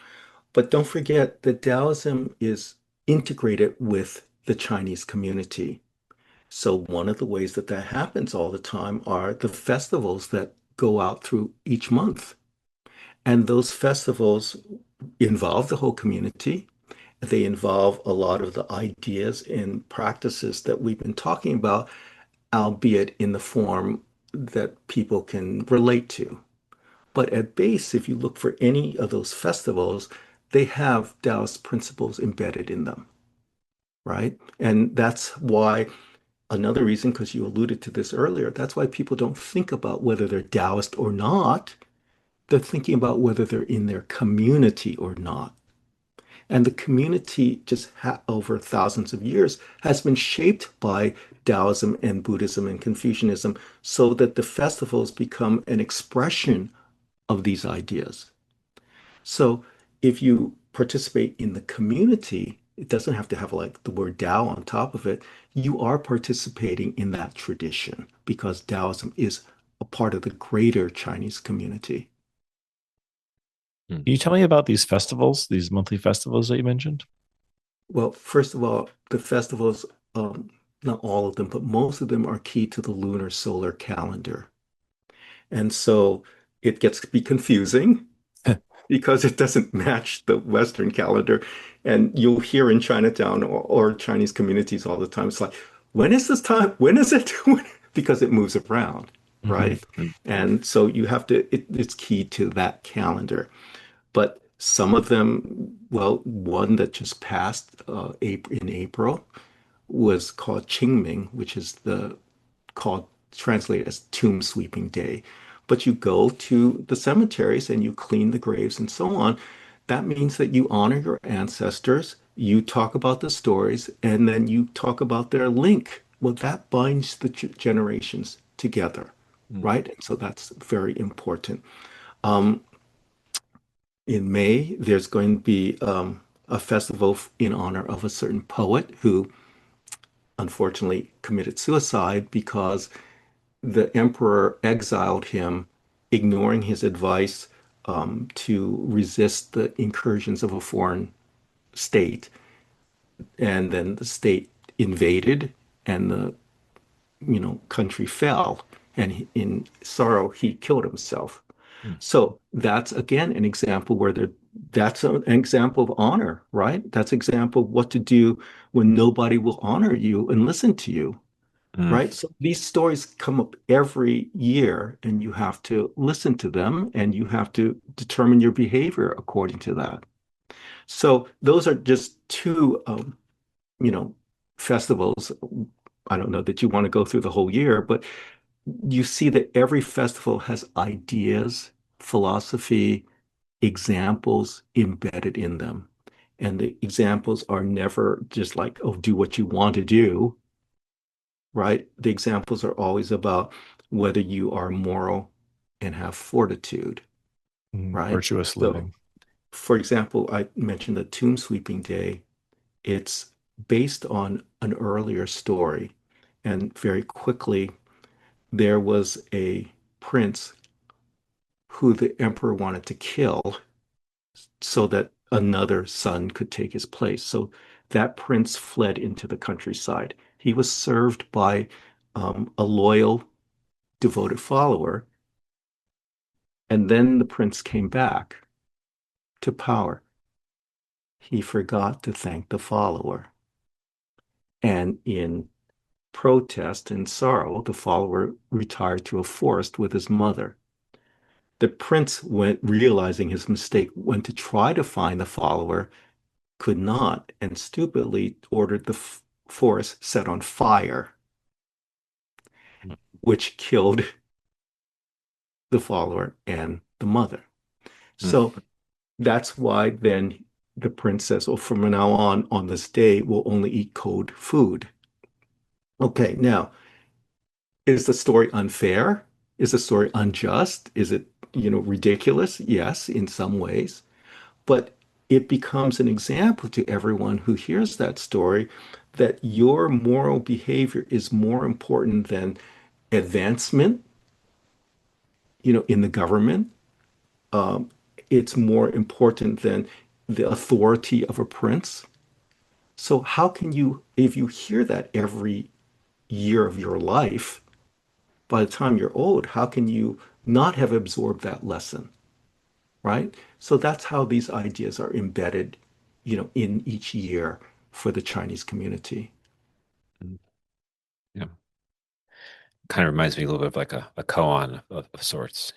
But don't forget that Taoism is integrated with the Chinese community. So one of the ways that that happens all the time are the festivals that go out through each month. And those festivals involve the whole community. They involve a lot of the ideas and practices that we've been talking about, albeit in the form that people can relate to. But at base, if you look for any of those festivals, they have Taoist principles embedded in them, right? And that's why another reason, because you alluded to this earlier, that's why people don't think about whether they're Taoist or not. They're thinking about whether they're in their community or not. And the community just over thousands of years has been shaped by Taoism and Buddhism and Confucianism so that the festivals become an expression of these ideas. So if you participate in the community, it doesn't have to have like the word Tao on top of it. You are participating in that tradition because Taoism is a part of the greater Chinese community. Hmm. Can you tell me about these festivals, these monthly festivals that you mentioned? Well, first of all, the festivals, not all of them, but most of them are key to the lunar solar calendar. And so it gets to be confusing because it doesn't match the Western calendar. And you'll hear in Chinatown or Chinese communities all the time, it's like, when is this time? When is it? Because it moves around, right? Mhm. And so you have to, it's key to that calendar. But some of them, well, one that just passed in April was called Qingming, which is the called translated as Tomb Sweeping Day. But you go to the cemeteries and you clean the graves and so on. That means that you honor your ancestors, you talk about the stories, and then you talk about their link. Well, that binds the generations together, Hmm. right? And so that's very important. Um, in May, there's going to be a festival in honor of a certain poet who unfortunately committed suicide because the emperor exiled him, ignoring his advice to resist the incursions of a foreign state. And then the state invaded, and the country fell. And in sorrow, he killed himself. Hmm. So that's again an example where that's an example of honor, right? That's an example of what to do when nobody will honor you and listen to you, Hmm. right? So these stories come up every year, and you have to listen to them and you have to determine your behavior according to that. So those are just two, you know, festivals. I don't know that you want to go through the whole year, but you see that every festival has ideas, philosophy, examples embedded in them. And the examples are never just like, oh, do what you want to do, right? The examples are always about whether you are moral and have fortitude, right? Virtuous So, living. for example, I mentioned the tomb sweeping day. It's based on an earlier story. And very quickly, there was a prince who the emperor wanted to kill so that another son could take his place. So that prince fled into the countryside. He was served by a loyal, devoted follower, and then the prince came back to power. He forgot to thank the follower. And in protest and sorrow, the follower retired to a forest with his mother. The prince went, realizing his mistake, went to try to find the follower, could not, and stupidly ordered the forest set on fire, which killed the follower and the mother. So Mm. that's why then the prince says, well, from now on this day, we'll only eat cold food. Okay, now, is the story unfair? Is the story unjust? Is it, ridiculous? Yes, in some ways. But it becomes an example to everyone who hears that story that your moral behavior is more important than advancement, in the government. Um, it's more important than the authority of a prince. So how can you, if you hear that every year of your life, by the time you're old, how can you not have absorbed that lesson, right? So that's how these ideas are embedded, in each year for the Chinese community. Mm. Yeah. Kind of reminds me a little bit of like a koan of sorts,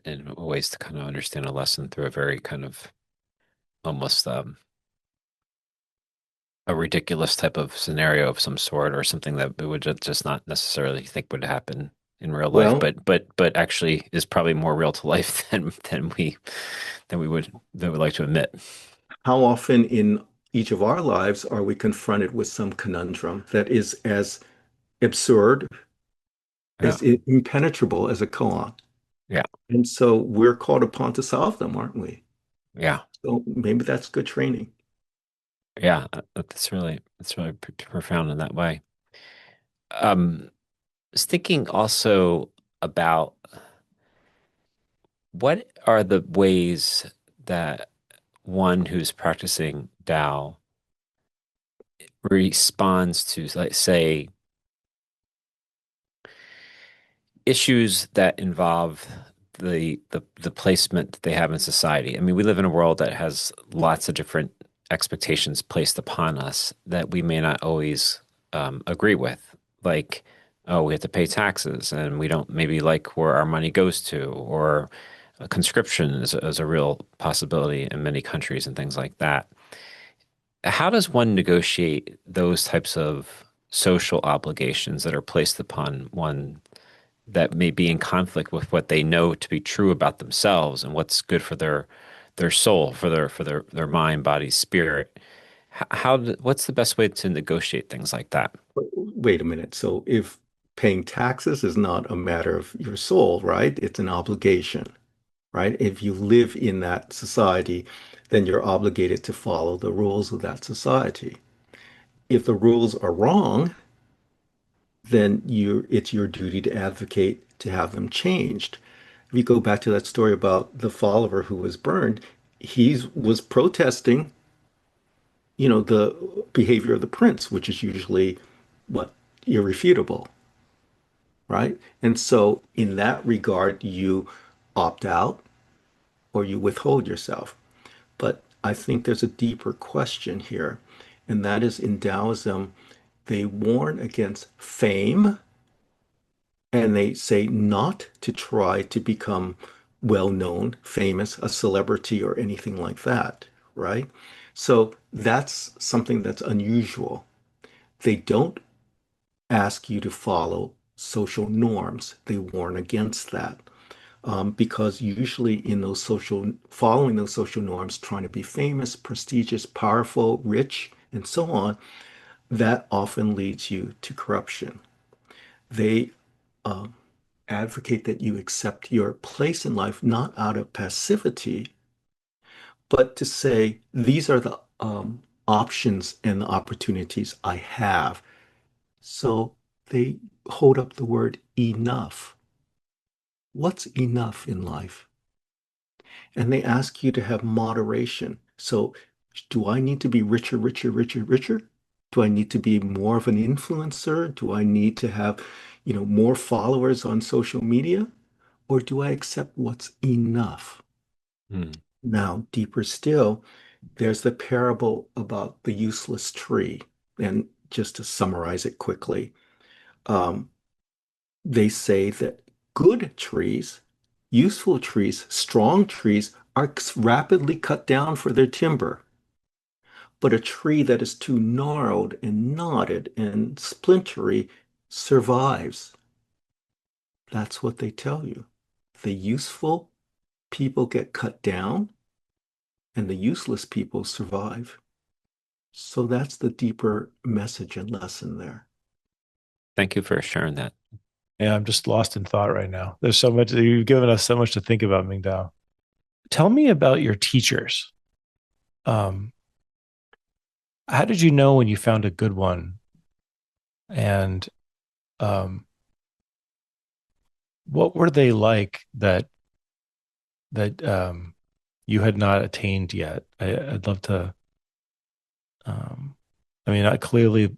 in ways to kind of understand a lesson through a very kind of almost a ridiculous type of scenario of some sort or something that we would just not necessarily think would happen in real life, Well, but actually is probably more real to life than we like to admit. how often in each of our lives are we confronted with some conundrum that is as absurd, Yeah. as impenetrable as a koan? Yeah. And so we're called upon to solve them, aren't we? Yeah. So maybe that's good training. Yeah. That's really profound in that way. I was thinking also about what are the ways that one who's practicing Tao responds to, like, say, issues that involve the placement that they have in society. I mean, we live in a world that has lots of different expectations placed upon us that we may not always agree with. Like, oh, we have to pay taxes, and we don't maybe like where our money goes to, or conscription is a real possibility in many countries and things like that. How does one negotiate those types of social obligations that are placed upon one that may be in conflict with what they know to be true about themselves and what's good for their soul, for their mind, body, spirit? What's the best way to negotiate things like that? But wait a minute. So if paying taxes is not a matter of your soul, right? It's an obligation, right? If you live in that society, then you're obligated to follow the rules of that society. If the rules are wrong, then it's your duty to advocate to have them changed. If you go back to that story about the follower who was burned, he was protesting, the behavior of the prince, which is usually what irrefutable, right? And so in that regard, you opt out or you withhold yourself. But I think there's a deeper question here, and that is in Taoism, they warn against fame and they say not to try to become well known, famous, a celebrity, or anything like that, right? So that's something that's unusual. They don't ask you to follow social norms, they warn against that. Because usually in following those social norms, trying to be famous, prestigious, powerful, rich, and so on, that often leads you to corruption. They um, advocate that you accept your place in life not out of passivity, but to say, these are the options and the opportunities I have. So they hold up the word enough. what's enough in life? And they ask you to have moderation. So, do I need to be richer, richer, richer, richer? Do I need to be more of an influencer? Do I need to have, more followers on social media? Or do I accept what's enough? Mm. Now, deeper still, there's the parable about the useless tree. And just to summarize it quickly, um, they say that good trees, useful trees, strong trees are rapidly cut down for their timber. But a tree that is too gnarled and knotted and splintery survives. That's what they tell you. The useful people get cut down and the useless people survive. So that's the deeper message and lesson there. Thank you for sharing that. Yeah, I'm just lost in thought right now. There's so much, you've given us so much to think about, Ming-Dao. Tell me about your teachers. Um, how did you know when you found a good one? And um, what were they like that you had not attained yet? I'd love to. Um, I mean, clearly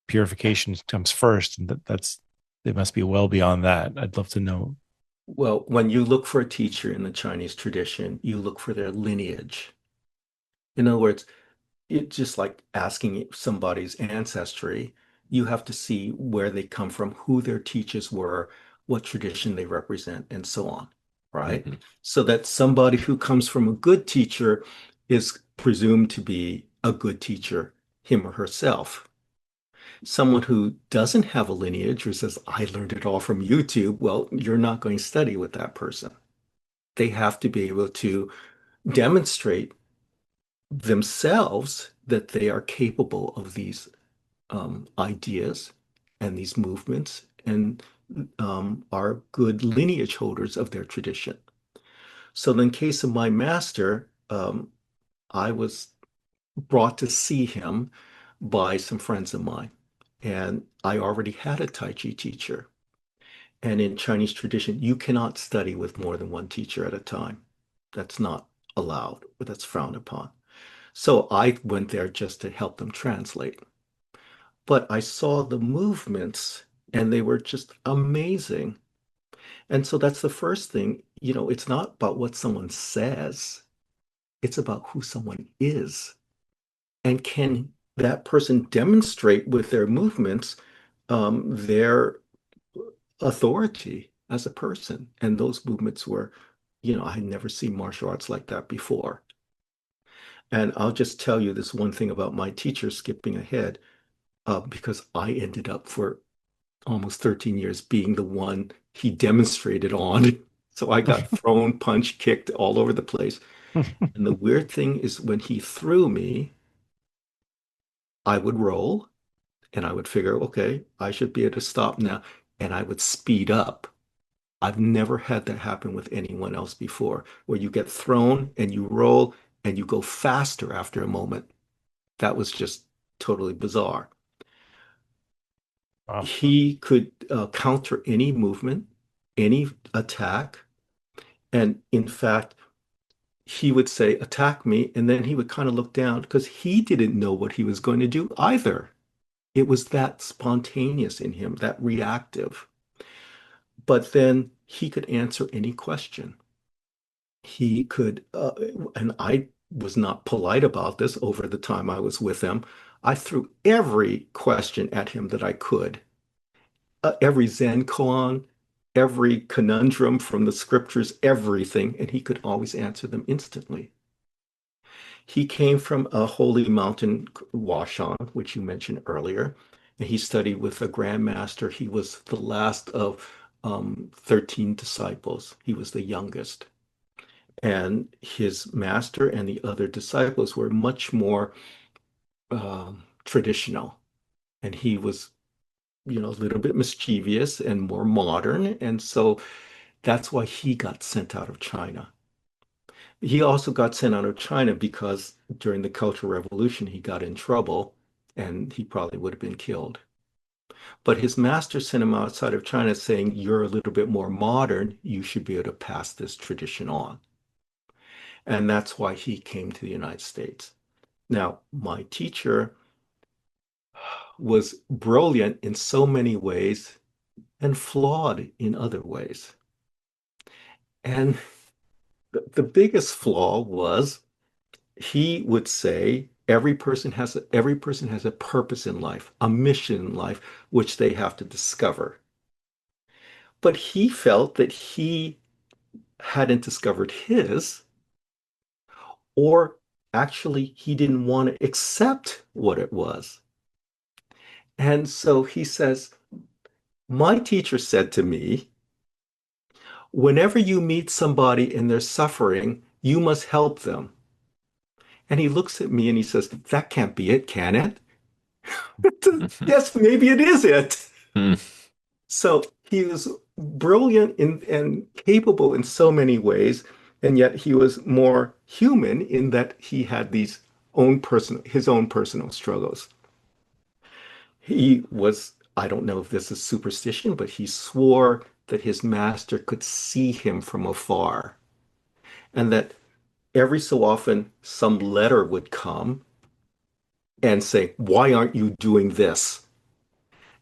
purification comes first, and that's they must be well beyond that. I'd love to know. Well, when you look for a teacher in the Chinese tradition, you look for their lineage. In other words, it's just like asking somebody's ancestry. You have to see where they come from, who their teachers were, what tradition they represent, and so on, right? Hmm. So that somebody who comes from a good teacher is presumed to be a good teacher, him or herself. Someone who doesn't have a lineage or says, I learned it all from YouTube, well, you're not going to study with that person. They have to be able to demonstrate themselves that they are capable of these ideas and these movements and are good lineage holders of their tradition. So, in case of my master, I was brought to see him by some friends of mine. And I already had a Tai Chi teacher. And in Chinese tradition, you cannot study with more than one teacher at a time. That's not allowed, but that's frowned upon. So I went there just to help them translate. But I saw the movements and they were just amazing. And so that's the first thing, it's not about what someone says, it's about who someone is. And can that person demonstrate with their movements their authority as a person? And those movements were, I had never seen martial arts like that before. And I'll just tell you this one thing about my teacher, skipping ahead, because I ended up for almost 13 years being the one he demonstrated on. So I got thrown, punched, kicked all over the place. And the weird thing is when he threw me, I would roll and I would figure, okay, I should be able to stop now. And I would speed up. I've never had that happen with anyone else before, where you get thrown and you roll and you go faster after a moment. That was just totally bizarre. Wow. He could counter any movement, any attack. And in fact, he would say, attack me. And then he would kind of look down because he didn't know what he was going to do either. It was that spontaneous in him, that reactive. But then he could answer any question. He could, and I was not polite about this over the time I was with him. I threw every question at him that I could, every Zen koan, every conundrum from the scriptures, everything, and he could always answer them instantly. He came from a holy mountain, Huashan, which you mentioned earlier, and he studied with a grandmaster. He was the last of 13 disciples. He was the youngest. And his master and the other disciples were much more traditional. And he was, a little bit mischievous and more modern. And so that's why he got sent out of China. He also got sent out of China because during the Cultural Revolution, he got in trouble and he probably would have been killed. But his master sent him outside of China saying, you're a little bit more modern. You should be able to pass this tradition on. And that's why he came to the United States. Now, my teacher was brilliant in so many ways and flawed in other ways. And the biggest flaw was he would say every person has a purpose in life, a mission in life, which they have to discover. But he felt that he hadn't discovered his, or actually he didn't want to accept what it was. And so he says, my teacher said to me, whenever you meet somebody and they're suffering, you must help them. And he looks at me and he says, that can't be it, can it? Yes, maybe it is it. So he was brilliant and capable in so many ways, and yet he was more human in that he had his own personal struggles. He was, I don't know if this is superstition, but he swore that his master could see him from afar, and that every so often some letter would come and say, why aren't you doing this?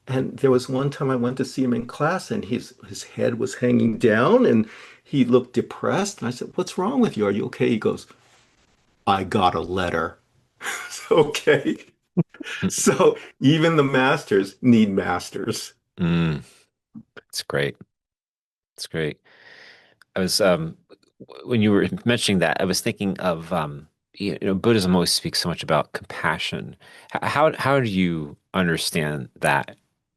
And there was one time I went to see him in class and his head was hanging down and he looked depressed. And I said, what's wrong with you? Are you okay? He goes, I got a letter. Okay. So even the masters need masters. Mm, it's great. It's great. I was when you were mentioning that, I was thinking of Buddhism always speaks so much about compassion. How do you understand that?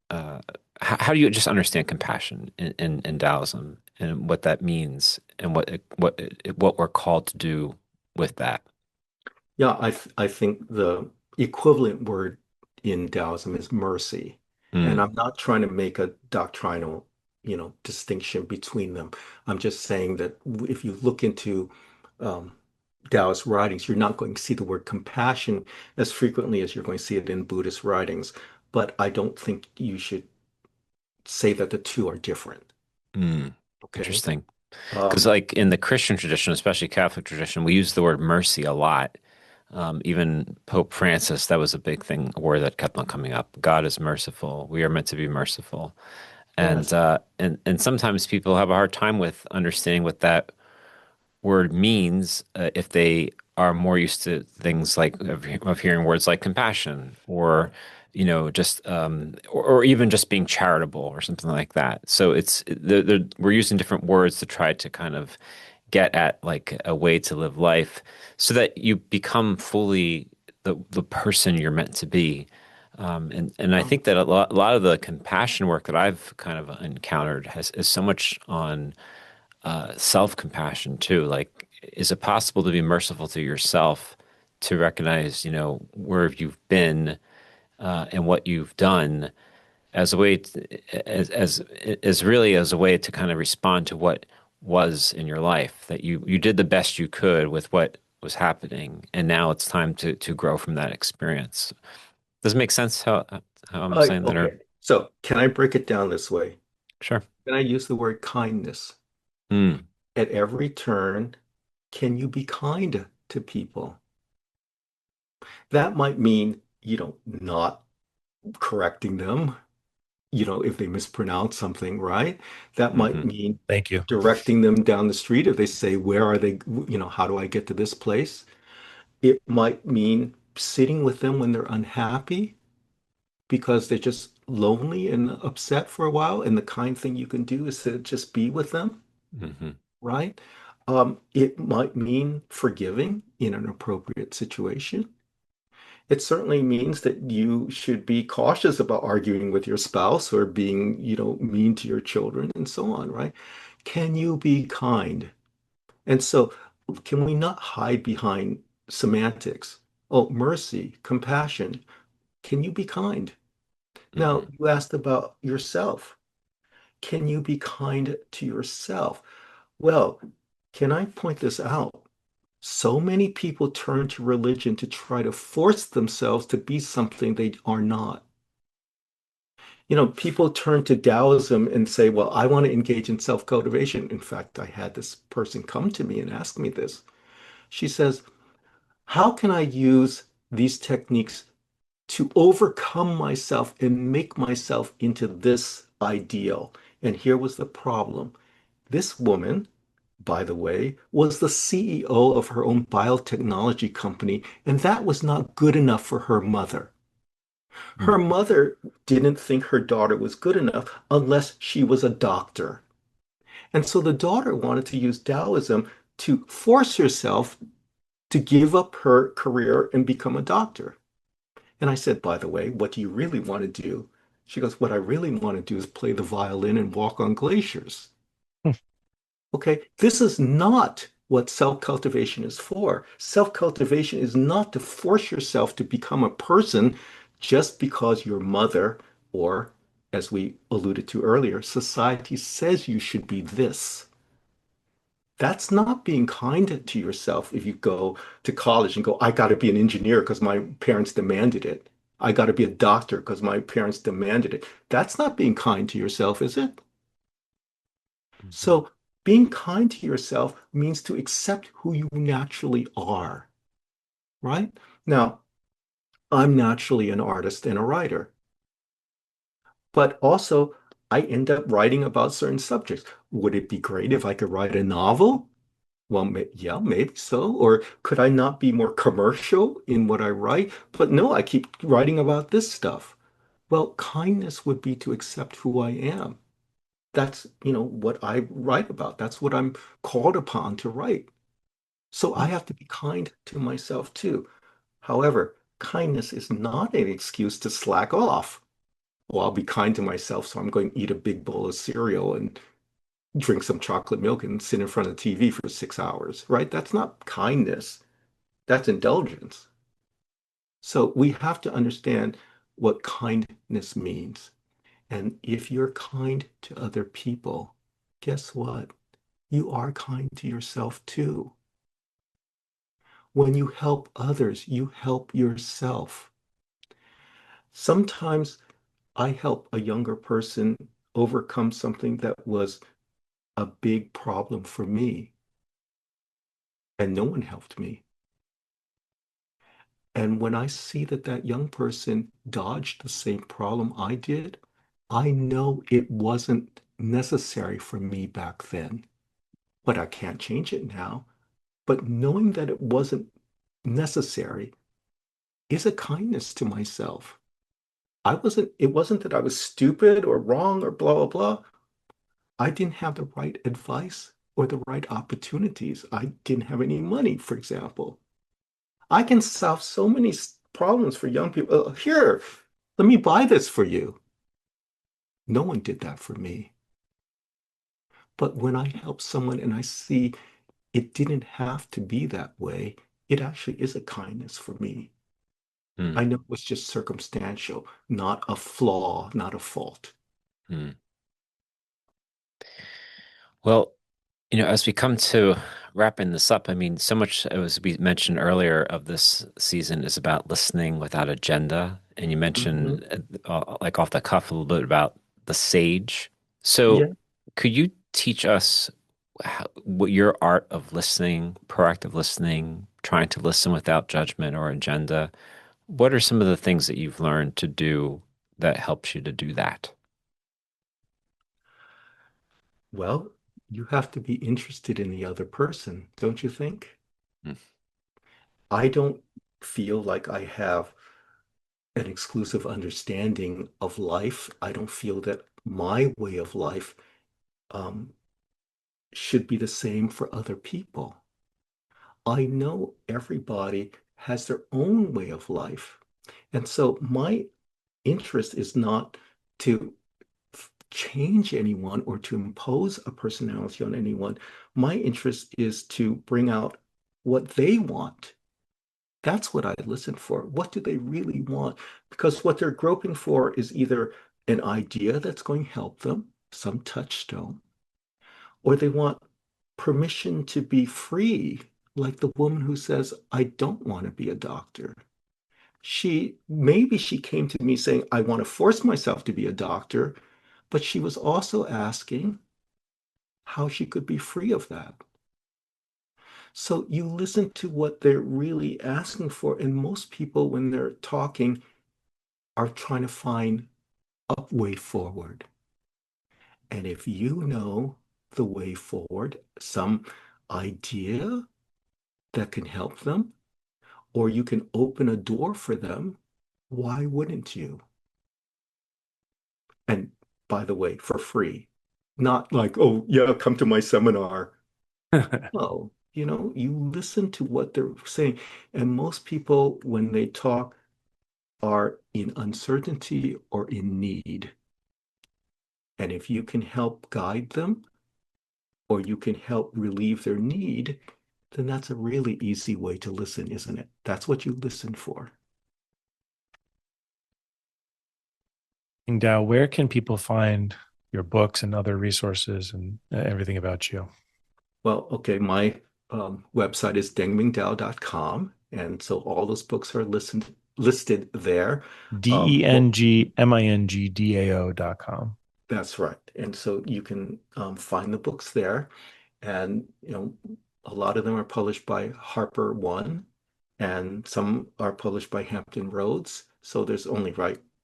Uh, how do you just understand compassion in Taoism and what that means and what we're called to do with that? Yeah, I think the equivalent word in Taoism is mercy. And Mm, I'm not trying to make a doctrinal, distinction between them. I'm just saying that if you look into um, Taoist writings, you're not going to see the word compassion as frequently as you're going to see it in Buddhist writings. But I don't think you should say that the two are different. mm, Okay. interesting. Because Um, like in the Christian tradition, especially Catholic tradition, we use the word mercy a lot. Even Pope Francis, that was a big thing, a word that kept on coming up. God is merciful. We are meant to be merciful. And yes. and sometimes people have a hard time with understanding what that word means if they are more used to things like of hearing words like compassion or just or even just being charitable or something like that. So we're using different words to try to kind of get at like a way to live life so that you become fully the person you're meant to be. And I Um, think that a lot of the compassion work that I've kind of encountered is so much on self-compassion too. Like, is it possible to be merciful to yourself, to recognize, where you've been and what you've done as a way as really as a way to kind of respond to what was in your life, that you did the best you could with what was happening, and now it's time to grow from that experience. Does it make sense how I'm saying that, or okay. So can I break it down this way? sure? Can I use the word kindness? Mm, At every turn, can you be kind to people? That might mean, not correcting them, if they mispronounce something, right? That might hmm mean Thank you. directing them down the street if they say, where are they? How do I get to this place? It might mean sitting with them when they're unhappy because they're just lonely and upset for a while. And the kind thing you can do is to just be with them, hmm right? It might mean forgiving in an appropriate situation. It certainly means that you should be cautious about arguing with your spouse or being, mean to your children and so on, right? Can you be kind? And so, can we not hide behind semantics? Oh, mercy, compassion. Can you be kind? Now, hmm you asked about yourself. Can you be kind to yourself? Well, can I point this out? So many people turn to religion to try to force themselves to be something they are not. People turn to Taoism and say, well, I want to engage in self-cultivation. In fact, I had this person come to me and ask me this. She says, how can I use these techniques to overcome myself and make myself into this ideal? And here was the problem. This woman, by the way, was the CEO of her own biotechnology company, and that was not good enough for her mother. Hmm. Her mother didn't think her daughter was good enough unless she was a doctor. And so the daughter wanted to use Taoism to force herself to give up her career and become a doctor. And I said, by the way, what do you really want to do? She goes, what I really want to do is play the violin and walk on glaciers. Okay, this is not what self-cultivation is for. Self-cultivation is not to force yourself to become a person just because your mother, or as we alluded to earlier, society says you should be this. That's not being kind to yourself if you go to college and go, I got to be an engineer because my parents demanded it. I got to be a doctor because my parents demanded it. That's not being kind to yourself, is it? Mhm. So being kind to yourself means to accept who you naturally are, right? Now, I'm naturally an artist and a writer, but also I end up writing about certain subjects. Would it be great if I could write a novel? Well, yeah, maybe so. Or could I not be more commercial in what I write? But no, I keep writing about this stuff. Well, kindness would be to accept who I am. That's, what I write about. That's what I'm called upon to write. So I have to be kind to myself too. However, kindness is not an excuse to slack off. Well, I'll be kind to myself, so I'm going to eat a big bowl of cereal and drink some chocolate milk and sit in front of the TV for 6 hours, right? That's not kindness. That's indulgence. So we have to understand what kindness means. And if you're kind to other people, guess what? You are kind to yourself too. When you help others, you help yourself. Sometimes I help a younger person overcome something that was a big problem for me, and no one helped me. And when I see that that young person dodged the same problem I did, I know it wasn't necessary for me back then, but I can't change it now. But knowing that it wasn't necessary is a kindness to myself. It wasn't that I was stupid or wrong or blah, blah, blah. I didn't have the right advice or the right opportunities. I didn't have any money, for example. I can solve so many problems for young people. Here, let me buy this for you. No one did that for me. But when I help someone and I see it didn't have to be that way, it actually is a kindness for me. Hmm. I know it was just circumstantial, not a flaw, not a fault. Hmm. Well, as we come to wrapping this up, I mean, so much as we mentioned earlier of this season is about listening without agenda. And you Mhm. mentioned, like off the cuff, a little bit about the sage. So, Yeah. could you teach us what your art of listening, proactive listening, trying to listen without judgment or agenda? What are some of the things that you've learned to do that helps you to do that? Well, you have to be interested in the other person, don't you think? Hmm. I don't feel like I have an exclusive understanding of life. I don't feel that my way of life um, should be the same for other people. I know everybody has their own way of life. And so my interest is not to change anyone or to impose a personality on anyone. My interest is to bring out what they want. That's what I listen for. What do they really want? Because what they're groping for is either an idea that's going to help them, some touchstone, or they want permission to be free, like the woman who says, I don't want to be a doctor. Maybe she came to me saying, I want to force myself to be a doctor, but she was also asking how she could be free of that. So you listen to what they're really asking for, and most people, when they're talking, are trying to find a way forward. And if you know the way forward, some idea that can help them, or you can open a door for them, why wouldn't you? And by the way, for free, not like, oh, yeah, come to my seminar. No, you listen to what they're saying. And most people, when they talk, are in uncertainty or in need. And if you can help guide them or you can help relieve their need, then that's a really easy way to listen, isn't it? That's what you listen for. Dao, where can people find your books and other resources and everything about you? Well, okay, my website is dengmingdao.com. And so all those books are listed there. Well, DENGMINGDAO.com. that's right. And so you can find the books there. And, a lot of them are published by Harper One, and some are published by Hampton Roads. So there's only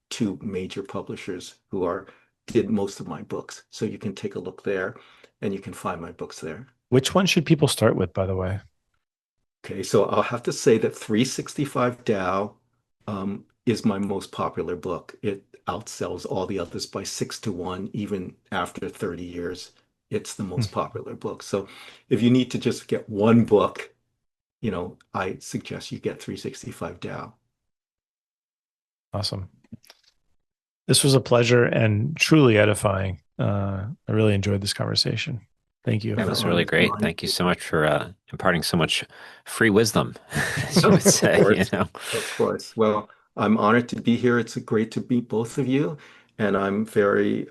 two major publishers who did most of my books. So you can take a look there and you can find my books there. Which one should people start with, by the way? Okay, so I'll have to say that 365 Tao is my most popular book. It outsells all the others by 6 to 1, even after 30 years. It's the most popular book. So if you need to just get one book, I suggest you get 365 Tao. Awesome. This was a pleasure and truly edifying. I really enjoyed this conversation. Thank you. That was really great. Thank you so much for imparting so much free wisdom, as you would say. Of course. Well, I'm honored to be here. It's great to meet both of you, and I'm very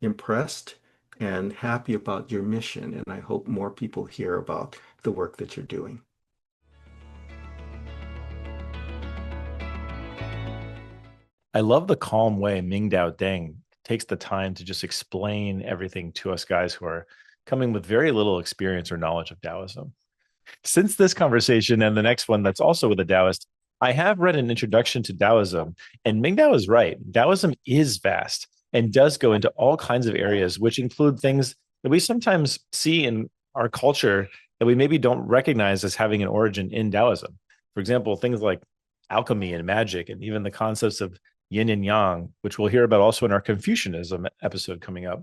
impressed and happy about your mission. And I hope more people hear about the work that you're doing. I love the calm way Ming-Dao Deng takes the time to just explain everything to us guys who are coming with very little experience or knowledge of Taoism. Since this conversation and the next one that's also with a Taoist, I have read an introduction to Taoism, and Ming-Dao is right. Taoism is vast and does go into all kinds of areas, which include things that we sometimes see in our culture that we maybe don't recognize as having an origin in Taoism. For example, things like alchemy and magic, and even the concepts of yin and yang, which we'll hear about also in our Confucianism episode coming up.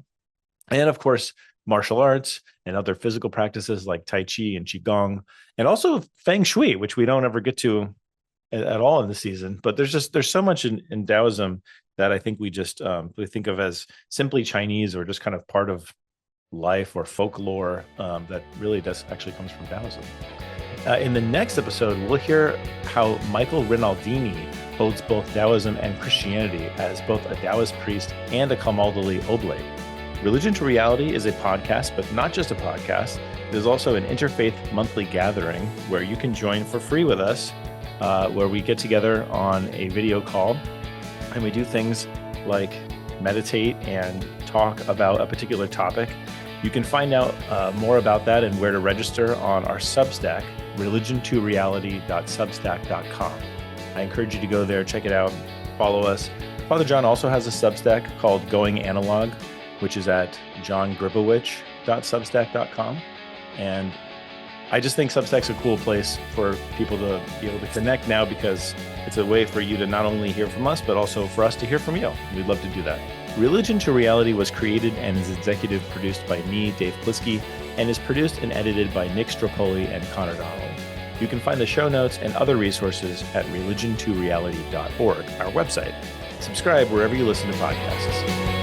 And of course, martial arts and other physical practices like Tai Chi and Qigong, and also Feng Shui, which we don't ever get to at all in the season. But there's so much in Taoism that I think we think of as simply Chinese or just kind of part of life or folklore that really does actually comes from Taoism. In the next episode, we'll hear how Michael Rinaldini holds both Taoism and Christianity as both a Taoist priest and a Kamaldali Oblate. Religion to Reality is a podcast, but not just a podcast. It is also an interfaith monthly gathering where you can join for free with us, where we get together on a video call and we do things like meditate and talk about a particular topic. You can find out more about that and where to register on our Substack, religiontoreality.substack.com. I encourage you to go there, check it out, follow us. Father John also has a Substack called Going Analog, which is at johngribowich.substack.com. And I just think Substack's a cool place for people to be able to connect now, because it's a way for you to not only hear from us, but also for us to hear from you. We'd love to do that. Religion to Reality was created and is executive produced by me, Dave Plisky, and is produced and edited by Nick Stropoli and Connor Donnelly. You can find the show notes and other resources at religiontoreality.org, our website. Subscribe wherever you listen to podcasts.